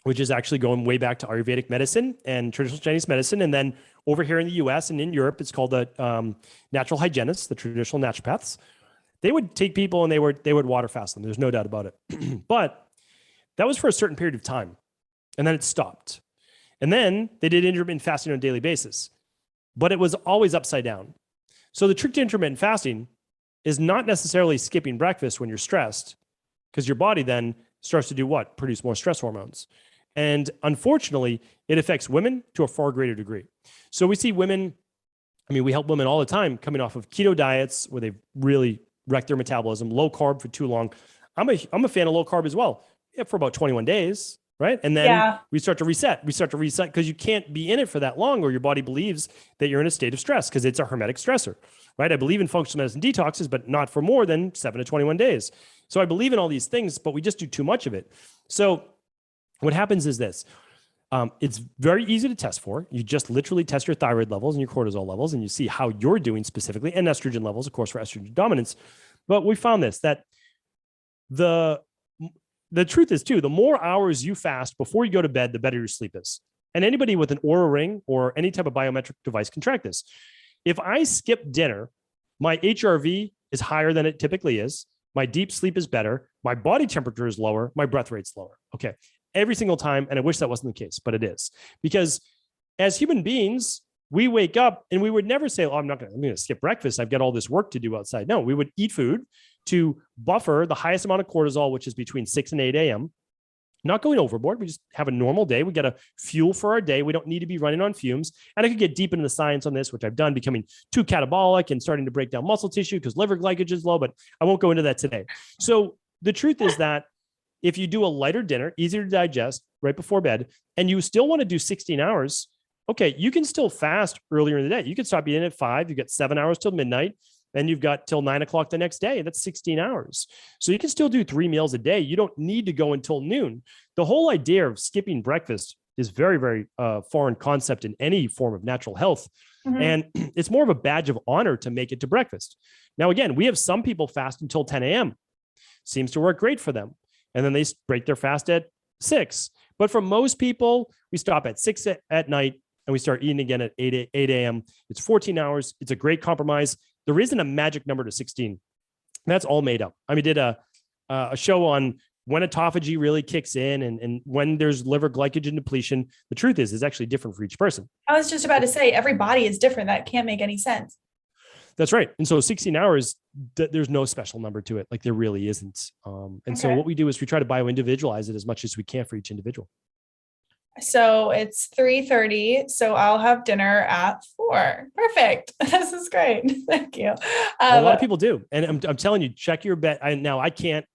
which is actually going way back to Ayurvedic medicine and traditional Chinese medicine, and then over here in the US and in Europe, it's called the natural hygienists, the traditional naturopaths. They would take people and they would water fast them. There's no doubt about it. But that was for a certain period of time, and then it stopped. And then they did intermittent fasting on a daily basis, but it was always upside down. So the trick to intermittent fasting is not necessarily skipping breakfast when you're stressed, because your body then starts to do what? Produce more stress hormones. And unfortunately, it affects women to a far greater degree. So we see women, we help women all the time coming off of keto diets where they've really wrecked their metabolism, low carb for too long. I'm a fan of low carb as well, for about 21 days. Right. And then we start to reset because you can't be in it for that long, or your body believes that you're in a state of stress because it's a hermetic stressor. Right. I believe in functional medicine detoxes, but not for more than 7 to 21 days. So I believe in all these things, but we just do too much of it. So what happens is this: It's very easy to test for. You just literally test your thyroid levels and your cortisol levels, and you see how you're doing specifically, and estrogen levels, of course, for estrogen dominance. But we found this, that the truth is too, the more hours you fast before you go to bed, the better your sleep is. And anybody with an Oura ring or any type of biometric device can track this. If I skip dinner, my HRV is higher than it typically is. My deep sleep is better. My body temperature is lower. My breath rate's lower. Okay. Every single time. And I wish that wasn't the case, but it is. Because as human beings, we wake up and we would never say, oh, I'm going to skip breakfast. I've got all this work to do outside. No, we would eat food to buffer the highest amount of cortisol, which is between 6 and 8 a.m. Not going overboard. We just have a normal day. We got to fuel for our day. We don't need to be running on fumes. And I could get deep into the science on this, which I've done, becoming too catabolic and starting to break down muscle tissue because liver glycogen is low, but I won't go into that today. So the truth is that if you do a lighter dinner, easier to digest right before bed, and you still want to do 16 hours, okay, you can still fast earlier in the day. You can stop eating at 5. You've got 7 hours till midnight. And you've got till 9 o'clock the next day. That's 16 hours. So you can still do 3 meals a day. You don't need to go until noon. The whole idea of skipping breakfast is very, very foreign concept in any form of natural health. Mm-hmm. And it's more of a badge of honor to make it to breakfast. Now, again, we have some people fast until 10 a.m. Seems to work great for them. And then they break their fast at 6. But for most people, we stop at 6 at night and we start eating again at 8 a.m. It's 14 hours. It's a great compromise. There isn't a magic number to 16. That's all made up. I mean, did a show on when autophagy really kicks in and when there's liver glycogen depletion. The truth is, it's actually different for each person. I was just about to say, every body is different. That can't make any sense. That's right. And so 16 hours, there's no special number to it. Like there really isn't. So what we do is we try to bio-individualize it as much as we can for each individual. So it's 3:30. So I'll have dinner at 4. Perfect. This is great. Thank you. A lot of people do. And I'm telling you, check your bet. I can't,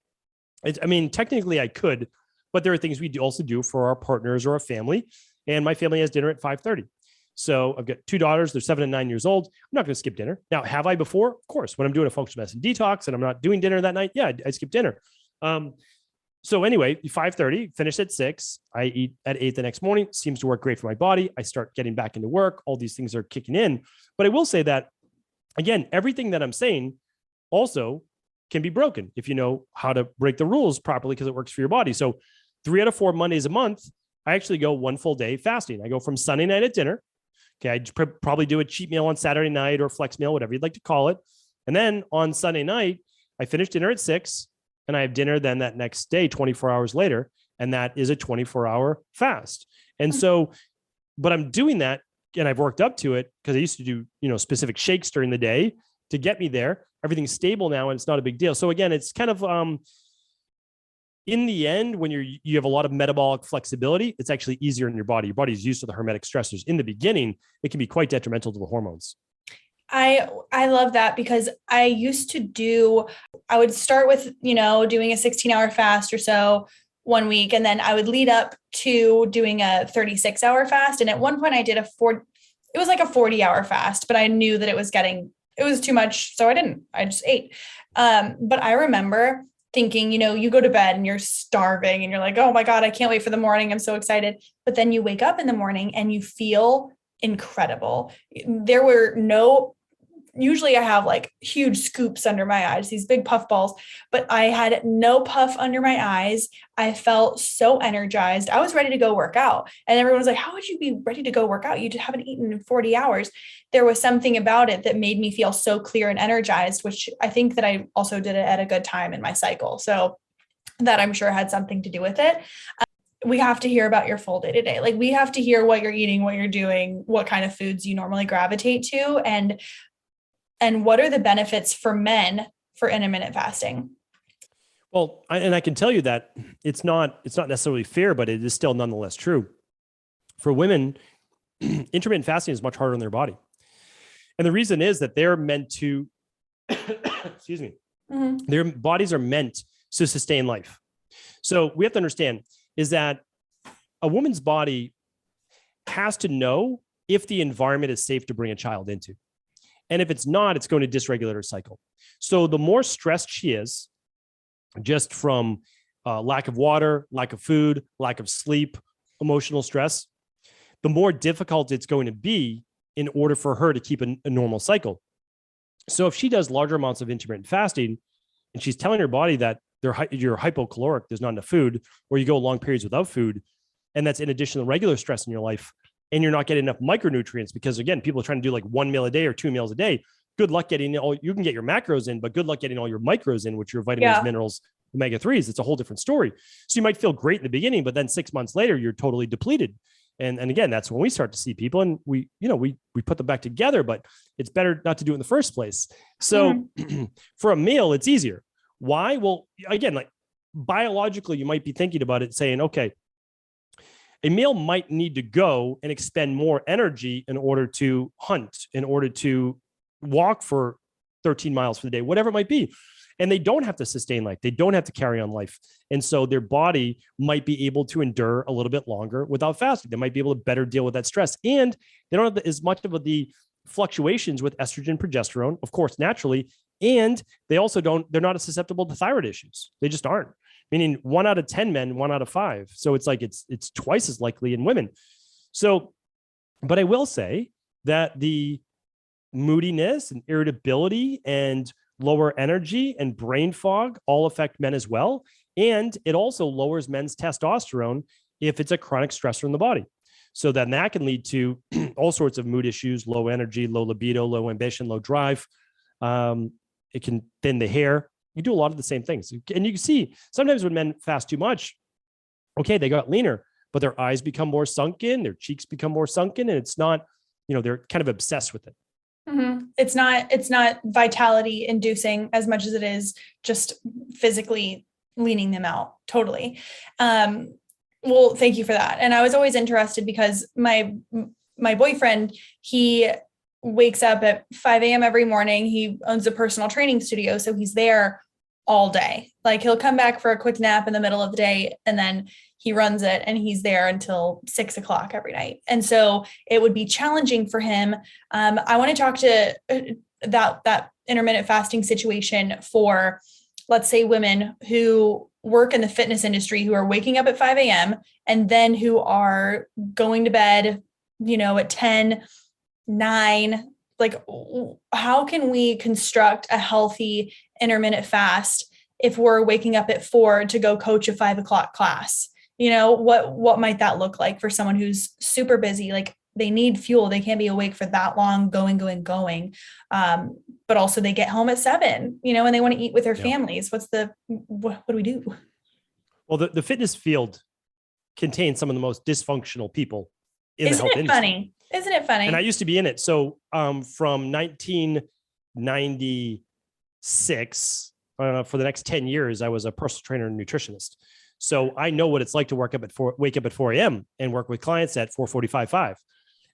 technically I could, but there are things we also do for our partners or our family. And my family has dinner at 5:30. So I've got 2 daughters. They're 7 and 9 years old. I'm not going to skip dinner. Now, have I before? Of course. When I'm doing a functional medicine detox and I'm not doing dinner that night, yeah, I skip dinner. So anyway, 5:30, finish at 6. I eat at 8 the next morning. Seems to work great for my body. I start getting back into work. All these things are kicking in. But I will say that, again, everything that I'm saying also can be broken if you know how to break the rules properly because it works for your body. So 3 out of 4 Mondays a month, I actually go 1 full day fasting. I go from Sunday night at dinner. Okay, I probably do a cheat meal on Saturday night or flex meal, whatever you'd like to call it. And then on Sunday night, I finish dinner at 6. And I have dinner then that next day, 24 hours later. And that is a 24-hour fast. And so, but I'm doing that and I've worked up to it because I used to do, specific shakes during the day to get me there. Everything's stable now and it's not a big deal. So again, it's kind of, in the end, when you have a lot of metabolic flexibility, it's actually easier in your body. Your body's used to the hermetic stressors. In the beginning, it can be quite detrimental to the hormones. I love that because I would start with, doing a 16-hour fast or so one week. And then I would lead up to doing a 36-hour fast. And at one point I did it was like a 40-hour fast, but I knew that it was too much. So I just ate. But I remember thinking, you go to bed and you're starving and you're like, oh my God, I can't wait for the morning. I'm so excited. But then you wake up in the morning and you feel incredible. Usually I have like huge scoops under my eyes, these big puff balls, but I had no puff under my eyes. I felt so energized. I was ready to go work out. And everyone was like, how would you be ready to go work out? You haven't eaten in 40 hours. There was something about it that made me feel so clear and energized, which I think that I also did it at a good time in my cycle. So that I'm sure had something to do with it. We have to hear about your full day to day. Like we have to hear what you're eating, what you're doing, what kind of foods you normally gravitate to, and what are the benefits for men for intermittent fasting? Well, I can tell you that it's not necessarily fair, but it is still nonetheless true. For women, intermittent fasting is much harder on their body. And the reason is that they're meant to, excuse me, their bodies are meant to sustain life. So we have to understand is that a woman's body has to know if the environment is safe to bring a child into. And if it's not, it's going to dysregulate her cycle. So the more stressed she is, just from lack of water, lack of food, lack of sleep, emotional stress, the more difficult it's going to be in order for her to keep a normal cycle. So if she does larger amounts of intermittent fasting and she's telling her body that you're hypocaloric, there's not enough food, or you go long periods without food, and that's in addition to regular stress in your life, and you're not getting enough micronutrients, because again, people are trying to do like 1 meal a day or 2 meals a day. Good luck getting all, you can get your macros in, but good luck getting all your micros in, which are vitamins, minerals, omega-3s. It's a whole different story. So you might feel great in the beginning, but then 6 months later, you're totally depleted. And again, that's when we start to see people, and we put them back together, but it's better not to do it in the first place. So for a meal, it's easier. Why? Well, again, like biologically, you might be thinking about it saying, okay, a male might need to go and expend more energy in order to hunt, in order to walk for 13 miles for the day, whatever it might be. And they don't have to sustain life. They don't have to carry on life. And so their body might be able to endure a little bit longer without fasting. They might be able to better deal with that stress. And they don't have as much of the fluctuations with estrogen, progesterone, of course, naturally. And they also they're not as susceptible to thyroid issues. They just aren't. Meaning 1 out of 10 men, 1 out of 5. So it's like, it's twice as likely in women. So, but I will say that the moodiness and irritability and lower energy and brain fog all affect men as well. And it also lowers men's testosterone if it's a chronic stressor in the body. So then that can lead to all sorts of mood issues, low energy, low libido, low ambition, low drive. It can thin the hair. You do a lot of the same things. And you can see sometimes when men fast too much, okay, they got leaner, but their eyes become more sunken, their cheeks become more sunken, and it's not, they're kind of obsessed with it. Mm-hmm. It's not vitality inducing as much as it is just physically leaning them out. Totally. Well, thank you for that. And I was always interested because my boyfriend, he wakes up at 5 a.m. every morning. He owns a personal training studio. So he's there all day. Like he'll come back for a quick nap in the middle of the day, and then he runs it, and he's there until 6 o'clock every night. And so it would be challenging for him. I want to talk to that intermittent fasting situation for, let's say, women who work in the fitness industry, who are waking up at 5 a.m. and then who are going to bed, at 10, 9. Like, how can we construct a healthy intermittent fast if we're waking up at 4 to go coach a 5 o'clock class? What might that look like for someone who's super busy? Like, they need fuel. They can't be awake for that long, going. But also they get home at 7, and they want to eat with their families. What do we do? Well, the fitness field contains some of the most dysfunctional people in the health industry. Isn't it funny? And I used to be in it. So from 1996, for the next 10 years, I was a personal trainer and nutritionist. So I know what it's like to wake up at 4 a.m. and work with clients at 4:45, 5.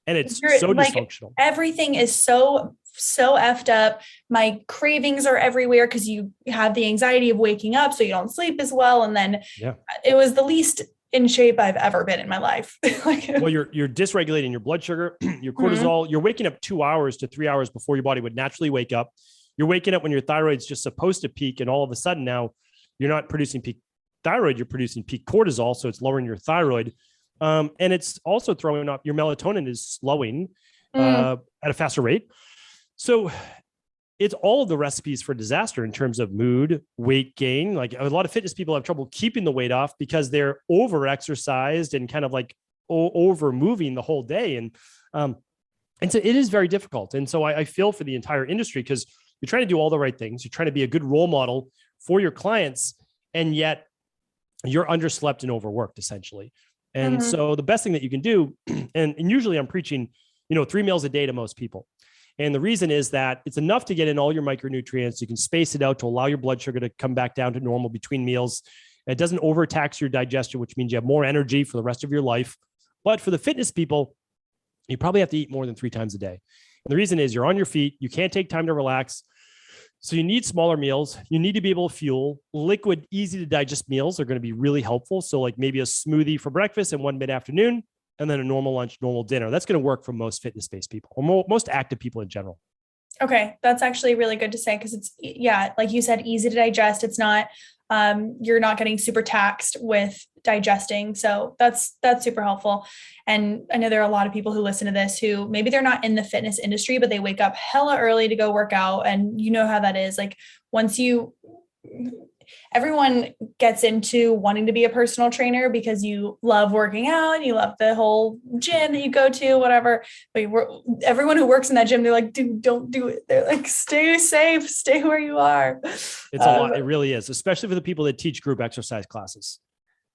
And it's so dysfunctional. Everything is so effed up. My cravings are everywhere because you have the anxiety of waking up, so you don't sleep as well. And then it was the least in shape I've ever been in my life. Well, you're dysregulating your blood sugar, your cortisol. You're waking up 2 hours to 3 hours before your body would naturally wake up. You're waking up when your thyroid's just supposed to peak, and all of a sudden now you're not producing peak thyroid, you're producing peak cortisol, so it's lowering your thyroid. And it's also throwing up, your melatonin is slowing at a faster rate. So it's all of the recipes for disaster in terms of mood, weight gain. Like a lot of fitness people have trouble keeping the weight off because they're over exercised and kind of like over moving the whole day. And so it is very difficult. And so I feel for the entire industry, because you're trying to do all the right things. You're trying to be a good role model for your clients, and yet you're underslept and overworked essentially. And so the best thing that you can do, and usually I'm preaching, 3 meals a day to most people. And the reason is that it's enough to get in all your micronutrients. You can space it out to allow your blood sugar to come back down to normal between meals. It doesn't overtax your digestion, which means you have more energy for the rest of your life. But for the fitness people, you probably have to eat more than 3 times a day. And the reason is you're on your feet. You can't take time to relax. So you need smaller meals. You need to be able to fuel. Liquid, easy to digest meals are going to be really helpful. So like maybe a smoothie for breakfast and one mid-afternoon, and then a normal lunch, normal dinner. That's going to work for most fitness-based people, or most active people in general. Okay. That's actually really good to say. Cause it's, yeah, like you said, easy to digest. It's not, you're not getting super taxed with digesting. So that's super helpful. And I know there are a lot of people who listen to this who maybe they're not in the fitness industry, but they wake up hella early to go work out. And you know how that is. Like everyone gets into wanting to be a personal trainer because you love working out and you love the whole gym that you go to, whatever. But everyone who works in that gym, they're like, dude, don't do it. They're like, stay safe, stay where you are. It's a lot. It really is, especially for the people that teach group exercise classes.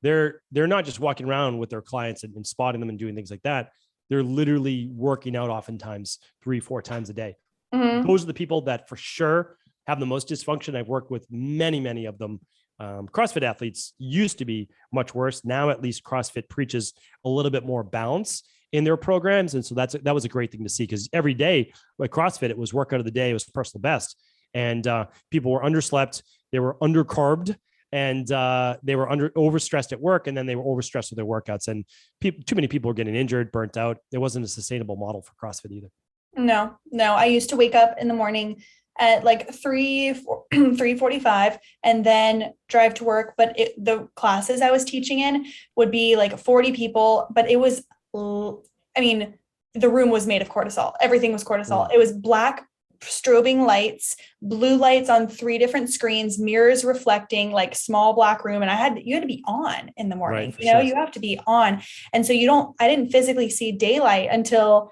They're not just walking around with their clients and spotting them and doing things like that. They're literally working out oftentimes 3-4 times a day. Mm-hmm. Those are the people that for sure have the most dysfunction. I've worked with many of them. CrossFit athletes used to be much worse. Now, at least CrossFit preaches a little bit more balance in their programs. And so that was a great thing to see, because every day like CrossFit, it was workout of the day. It was personal best. And people were underslept. They were undercarbed, and they were overstressed at work. And then they were overstressed with their workouts, and too many people were getting injured, burnt out. It wasn't a sustainable model for CrossFit either. No, I used to wake up in the morning at like 3:45 and then drive to work. But the classes I was teaching in would be like 40 people, but it was, I mean, the room was made of cortisol. Everything was cortisol. It was black strobing lights, blue lights on 3 different screens, mirrors reflecting, like small black room. And you had to be on in the morning, right, sure. You have to be on. And so I didn't physically see daylight until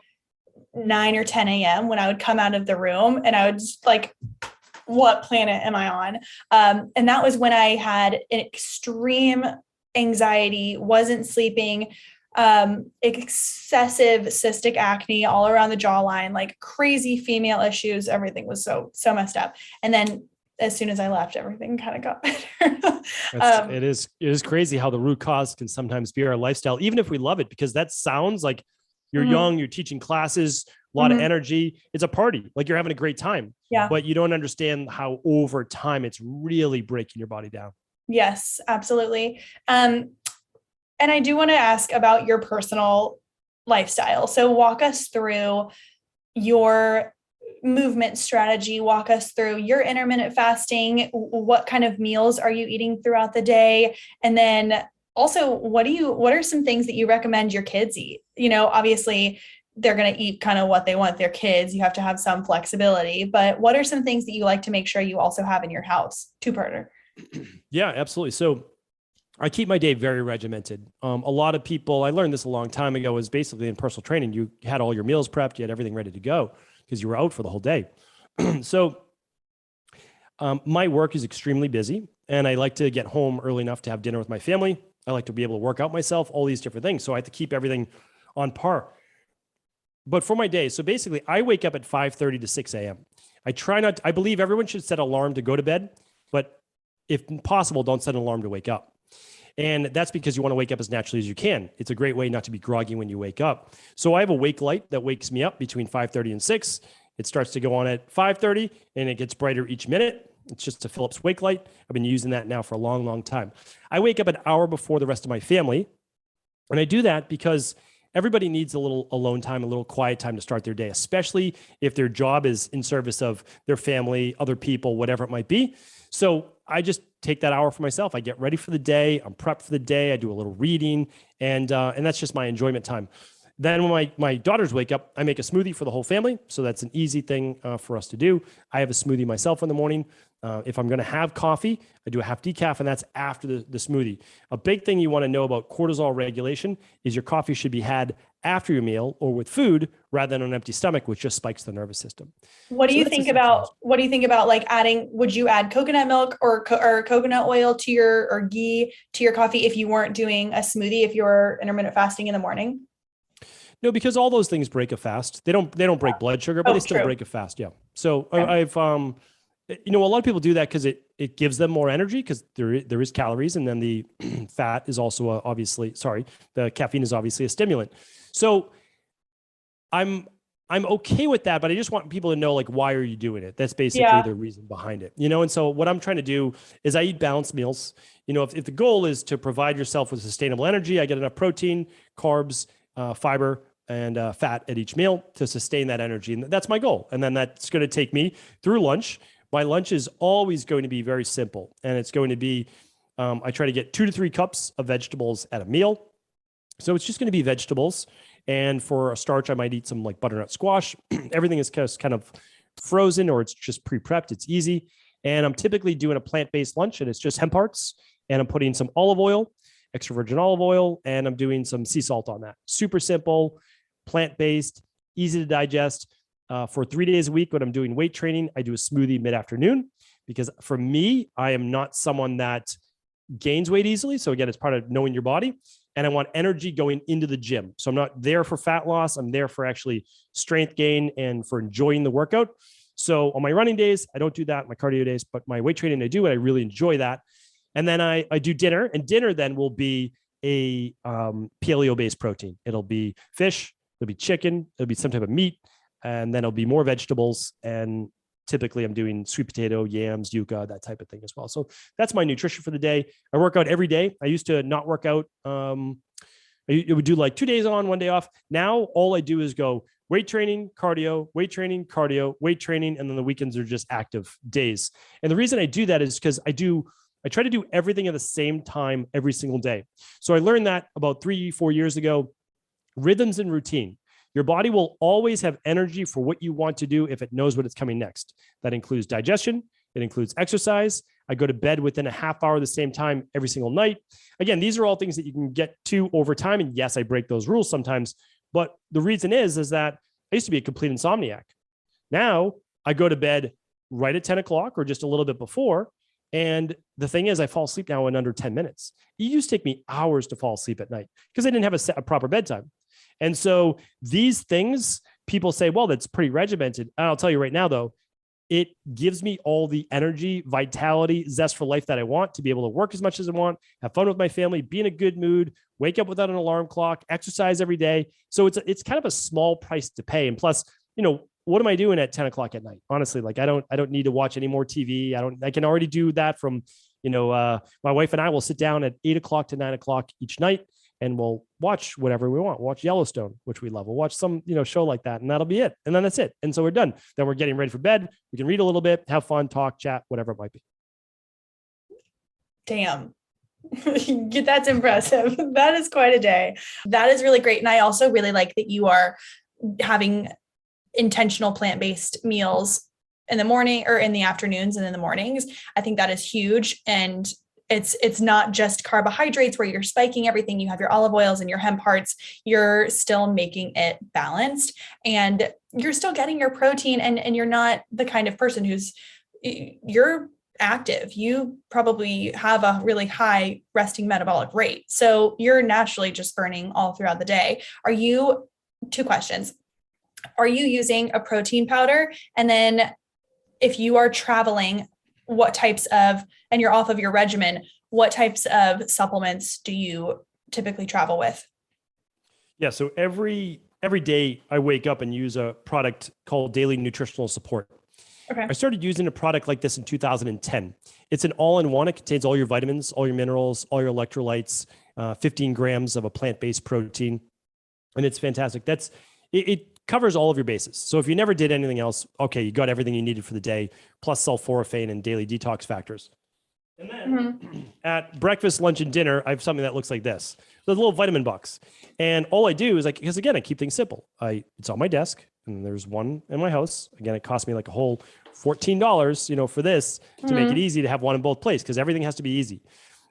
9 or 10 a.m. when I would come out of the room, and I would just like, what planet am I on? And that was when I had an extreme anxiety, wasn't sleeping, excessive cystic acne all around the jawline, like crazy female issues. Everything was so messed up. And then as soon as I left, everything kind of got better. It is crazy how the root cause can sometimes be our lifestyle, even if we love it, because that sounds like you're young, you're teaching classes, a lot of energy. It's a party, like you're having a great time. Yeah. But you don't understand how over time it's really breaking your body down. Yes, absolutely. And I do want to ask about your personal lifestyle. So walk us through your movement strategy. Walk us through your intermittent fasting. What kind of meals are you eating throughout the day? And then also, what are some things that you recommend your kids eat? You know, obviously they're going to eat kind of what they want their kids. You have to have some flexibility, but what are some things that you like to make sure you also have in your house? Two-parter. Yeah, absolutely. So I keep my day very regimented. A lot of people, I learned this a long time ago, was basically in personal training, you had all your meals prepped, you had everything ready to go because you were out for the whole day. So my work is extremely busy, and I like to get home early enough to have dinner with my family. I like to be able to work out myself, all these different things. So I have to keep everything on par. But for my day, so basically I wake up at 5:30 to 6 a.m. I believe everyone should set an alarm to go to bed, but if possible, don't set an alarm to wake up. And that's because you want to wake up as naturally as you can. It's a great way not to be groggy when you wake up. So I have a wake light that wakes me up between 5:30 and 6. It starts to go on at 5:30 and it gets brighter each minute. It's just a Philips wake light. I've been using that now for a long, long time. I wake up an hour before the rest of my family. And I do that because everybody needs a little alone time, a little quiet time to start their day, especially if their job is in service of their family, other people, whatever it might be. So I just take that hour for myself. I get ready for the day. I'm prepped for the day. I do a little reading, and that's just my enjoyment time. Then when my daughters wake up, I make a smoothie for the whole family. So that's an easy thing for us to do. I have a smoothie myself in the morning. If I'm going to have coffee, I do a half decaf, and that's after the smoothie. A big thing you want to know about cortisol regulation is your coffee should be had after your meal or with food rather than on an empty stomach, which just spikes the nervous system. What do you think about like adding, would you add coconut milk or coconut oil to or ghee to your coffee if you weren't doing a smoothie, if you're intermittent fasting in the morning? No, because all those things break a fast. They don't break blood sugar, but they still break a fast. Yeah. So okay. I've, a lot of people do that because it gives them more energy because there is calories, and then the fat is also the caffeine is obviously a stimulant. So I'm okay with that, but I just want people to know, like, why are you doing it? That's basically the reason behind it, And so what I'm trying to do is I eat balanced meals. If the goal is to provide yourself with sustainable energy, I get enough protein, carbs, fiber, and fat at each meal to sustain that energy. And that's my goal. And then that's going to take me through lunch. My lunch is always going to be very simple. And it's going to be, I try to get 2 to 3 cups of vegetables at a meal. So it's just going to be vegetables. And for a starch, I might eat some like butternut squash. Everything is kind of frozen or it's just pre-prepped. It's easy. And I'm typically doing a plant-based lunch and it's just hemp hearts. And I'm putting some olive oil, extra virgin olive oil, and I'm doing some sea salt on that. Super simple, plant-based, easy to digest. For 3 days a week, when I'm doing weight training, I do a smoothie mid-afternoon because for me, I am not someone that gains weight easily. So again, it's part of knowing your body. And I want energy going into the gym. So I'm not there for fat loss. I'm there for actually strength gain and for enjoying the workout. So on my running days, I don't do that. My cardio days, but my weight training, I do, and I really enjoy that. And then I do dinner, and dinner then will be a paleo-based protein. It'll be fish, it'll be chicken, it'll be some type of meat, and then it'll be more vegetables. And typically I'm doing sweet potato, yams, yuca, that type of thing as well. So that's my nutrition for the day. I work out every day. I used to not work out. It would do like 2 days on, 1 day off. Now all I do is go weight training, cardio, weight training, cardio, weight training. And then the weekends are just active days. And the reason I do that is because I try to do everything at the same time every single day. So I learned that about 3-4 years ago, rhythms and routine. Your body will always have energy for what you want to do if it knows what it's coming next. That includes digestion. It includes exercise. I go to bed within a half hour the same time every single night. Again, these are all things that you can get to over time. And yes, I break those rules sometimes. But the reason is that I used to be a complete insomniac. Now I go to bed right at 10 o'clock or just a little bit before. And the thing is, I fall asleep now in under 10 minutes. It used to take me hours to fall asleep at night because I didn't have a proper bedtime. And so these things, people say, well, that's pretty regimented. And I'll tell you right now, though, it gives me all the energy, vitality, zest for life that I want to be able to work as much as I want, have fun with my family, be in a good mood, wake up without an alarm clock, exercise every day. So it's kind of a small price to pay. And plus, what am I doing at 10 o'clock at night? Honestly, like I don't need to watch any more TV. I can already do that from, my wife and I will sit down at 8 o'clock to 9 o'clock each night and we'll watch whatever we want. Watch Yellowstone, which we love. We'll watch some, show like that, and that'll be it. And then that's it. And so we're done. Then we're getting ready for bed. We can read a little bit, have fun, talk, chat, whatever it might be. Damn. That's impressive. That is quite a day. That is really great. And I also really like that you are having intentional plant-based meals in the morning or in the afternoons and in the mornings. I think that is huge. And it's not just carbohydrates where you're spiking everything. You have your olive oils and your hemp hearts. You're still making it balanced and you're still getting your protein and you're not the kind of person you're active. You probably have a really high resting metabolic rate. So you're naturally just burning all throughout the day. Two questions. Are you using a protein powder? And then if you are traveling, and you're off of your regimen, what types of supplements do you typically travel with? Yeah. So every day I wake up and use a product called Daily Nutritional Support. Okay. I started using a product like this in 2010. It's an all-in-one. It contains all your vitamins, all your minerals, all your electrolytes, 15 grams of a plant-based protein. And it's fantastic. It covers all of your bases. So if you never did anything else, okay, you got everything you needed for the day, plus sulforaphane and daily detox factors. And then at breakfast, lunch, and dinner, I have something that looks like this. There's a little vitamin box. And all I do is because again, I keep things simple. It's on my desk and there's one in my house. Again, it cost me like a whole $14, for this to make it easy to have one in both places because everything has to be easy.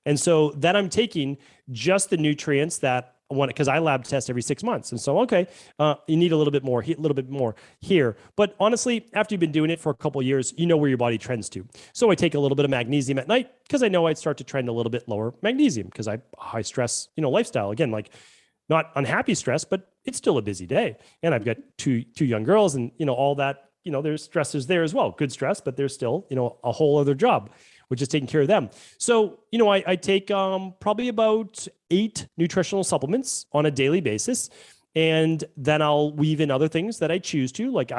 And so then I'm taking just the nutrients that because I lab test every 6 months. And so, okay, you need a little bit more here. But honestly, after you've been doing it for a couple of years, you know where your body trends to. So I take a little bit of magnesium at night because I know I'd start to trend a little bit lower magnesium because I high stress, lifestyle. Again, like not unhappy stress, but it's still a busy day. And I've got two young girls and, all that, there's stressors there as well. Good stress, but there's still, a whole other job, which is taking care of them. So, I take probably about 8 nutritional supplements on a daily basis. And then I'll weave in other things that I choose to. Like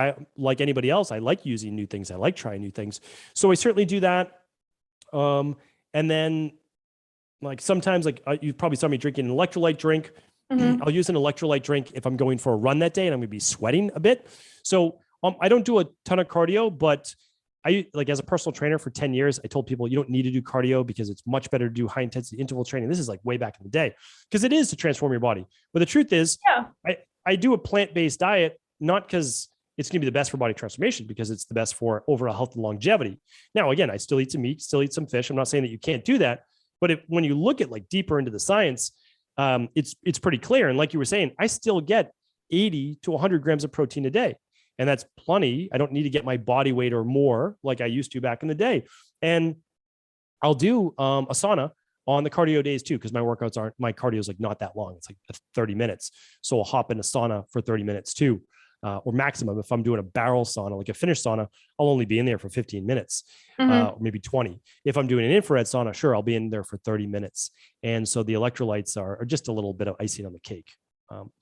anybody else, I like using new things. I like trying new things. So I certainly do that. And then sometimes you probably saw me drinking an electrolyte drink I'll use an electrolyte drink if I'm going for a run that day and I'm going to be sweating a bit. So I don't do a ton of cardio, but I like as a personal trainer for 10 years, I told people you don't need to do cardio because it's much better to do high intensity interval training. This is like way back in the day because it is to transform your body. But the truth is, I do a plant-based diet, not because it's going to be the best for body transformation, because it's the best for overall health and longevity. Now, again, I still eat some meat, still eat some fish. I'm not saying that you can't do that, but when you look at like deeper into the science, it's pretty clear. And like you were saying, I still get 80 to 100 grams of protein a day. And that's plenty. I don't need to get my body weight or more like I used to back in the day. And I'll do a sauna on the cardio days too, because my cardio is like not that long. It's like 30 minutes. So I'll hop in a sauna for 30 minutes too, or maximum. If I'm doing a barrel sauna, like a Finnish sauna, I'll only be in there for 15 minutes, or maybe 20. If I'm doing an infrared sauna, sure, I'll be in there for 30 minutes. And so the electrolytes are just a little bit of icing on the cake.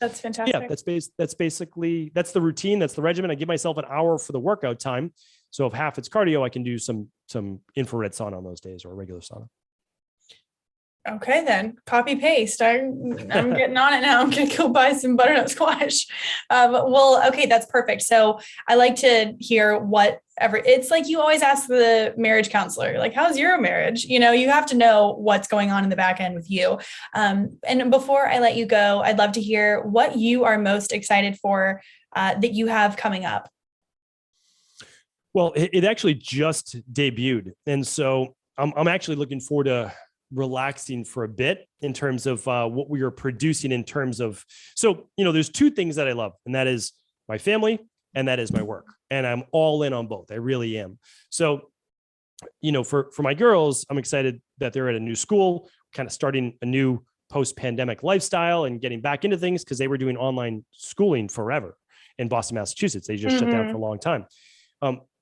That's fantastic. Yeah, that's basically, that's the routine. That's the regimen. I give myself an hour for the workout time. So if half it's cardio, I can do some infrared sauna on those days or a regular sauna. Okay, then copy paste. I'm getting on it now. I'm going to go buy some butternut squash. Well, okay, that's perfect. So I like to hear whatever. It's like you always ask the marriage counselor, like, how's your marriage? You have to know what's going on in the back end with you. And before I let you go, I'd love to hear what you are most excited for that you have coming up. Well, it actually just debuted. And so I'm actually looking forward to relaxing for a bit in terms of what we are producing in terms of, so, there's two things that I love, and that is my family and that is my work. And I'm all in on both. I really am. So, for my girls, I'm excited that they're at a new school, kind of starting a new post-pandemic lifestyle and getting back into things because they were doing online schooling forever in Boston, Massachusetts. They just shut down for a long time.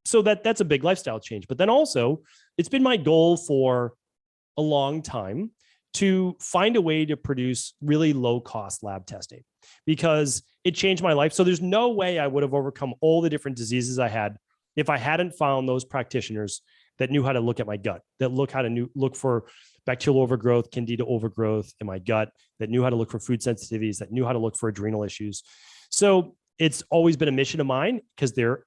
So that's a big lifestyle change. But then also it's been my goal for a long time to find a way to produce really low cost lab testing because it changed my life. So there's no way I would have overcome all the different diseases I had if I hadn't found those practitioners that knew how to look at my gut, that look for bacterial overgrowth, candida overgrowth in my gut, that knew how to look for food sensitivities, that knew how to look for adrenal issues. So it's always been a mission of mine because they're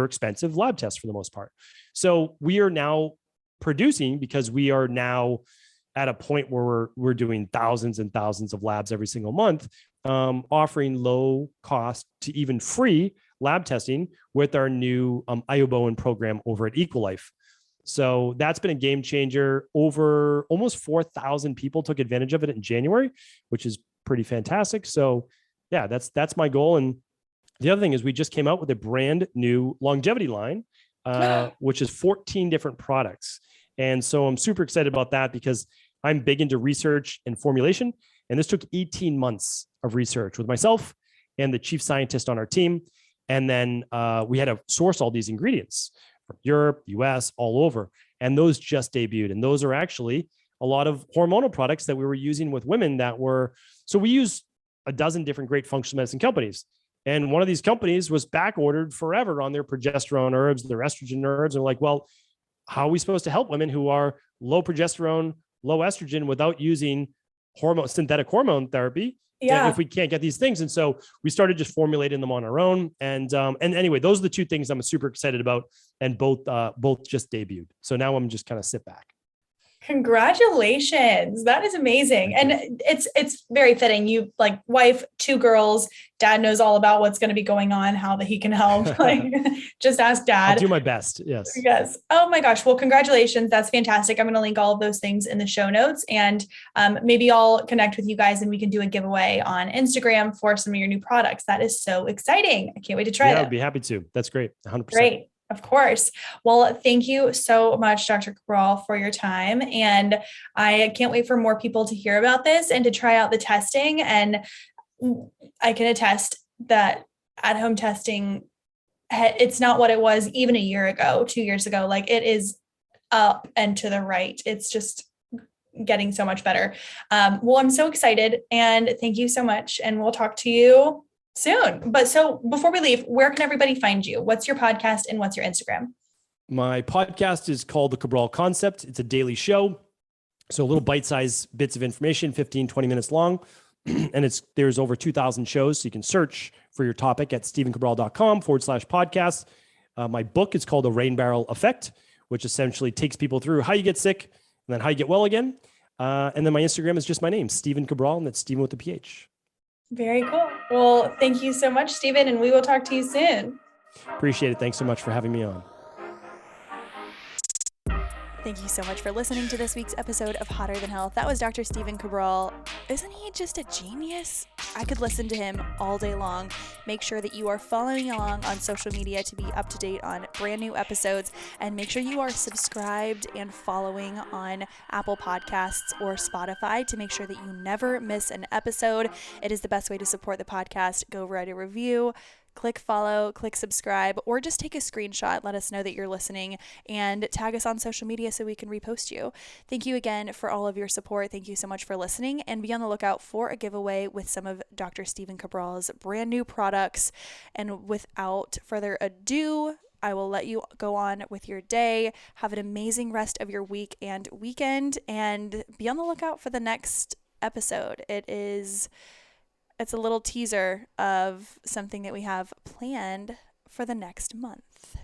expensive lab tests for the most part. So we are now producing because we are now at a point where we're doing thousands and thousands of labs every single month, offering low cost to even free lab testing with our new Ioboan program over at Equalife. So that's been a game changer. Over almost 4,000 people took advantage of it in January, which is pretty fantastic. So yeah, that's my goal. And the other thing is we just came out with a brand new longevity line, which is 14 different products. And so I'm super excited about that because I'm big into research and formulation. And this took 18 months of research with myself and the chief scientist on our team. And then we had to source all these ingredients from Europe, US, all over. And those just debuted. And those are actually a lot of hormonal products that we were using with women so we use a dozen different great functional medicine companies. And one of these companies was back ordered forever on their progesterone herbs, their estrogen herbs. And like, well, how are we supposed to help women who are low progesterone, low estrogen without using synthetic hormone therapy if we can't get these things? And so we started just formulating them on our own. And anyway, those are the two things I'm super excited about. And both just debuted. So now I'm just kind of sit back. Congratulations. That is amazing. And it's very fitting. You like wife, 2 girls, dad knows all about what's going to be going on, how that he can help. Like just ask dad. I'll do my best. Yes. Yes. Oh my gosh. Well, congratulations. That's fantastic. I'm going to link all of those things in the show notes and maybe I'll connect with you guys and we can do a giveaway on Instagram for some of your new products. That is so exciting. I can't wait to try that. I'd be happy to. That's great. 100%. Great. Of course. Well, thank you so much, Dr. Cabral, for your time. And I can't wait for more people to hear about this and to try out the testing. And I can attest that at-home testing, it's not what it was even a year ago, 2 years ago. Like it is up and to the right. It's just getting so much better. Well, I'm so excited and thank you so much. And we'll talk to you soon. But so before we leave, where can everybody find you? What's your podcast and what's your Instagram? My podcast is called The Cabral Concept. It's a daily show. So little bite-sized bits of information, 15, 20 minutes long. and there's over 2,000 shows. So you can search for your topic at stephencabral.com/podcast. My book is called The Rain Barrel Effect, which essentially takes people through how you get sick and then how you get well again. And then my Instagram is just my name, Stephen Cabral, and that's Stephen with a PH. Very cool. Well, thank you so much, Stephen, and we will talk to you soon. Appreciate it. Thanks so much for having me on. Thank you so much for listening to this week's episode of Hotter Than Health. That was Dr. Stephen Cabral. Isn't he just a genius? I could listen to him all day long. Make sure that you are following along on social media to be up to date on brand new episodes, and make sure you are subscribed and following on Apple Podcasts or Spotify to make sure that you never miss an episode. It is the best way to support the podcast. Go write a review, click follow, click subscribe, or just take a screenshot. Let us know that you're listening and tag us on social media so we can repost you. Thank you again for all of your support. Thank you so much for listening, and be on the lookout for a giveaway with some of Dr. Stephen Cabral's brand new products. And without further ado, I will let you go on with your day. Have an amazing rest of your week and weekend, and be on the lookout for the next episode. It's a little teaser of something that we have planned for the next month.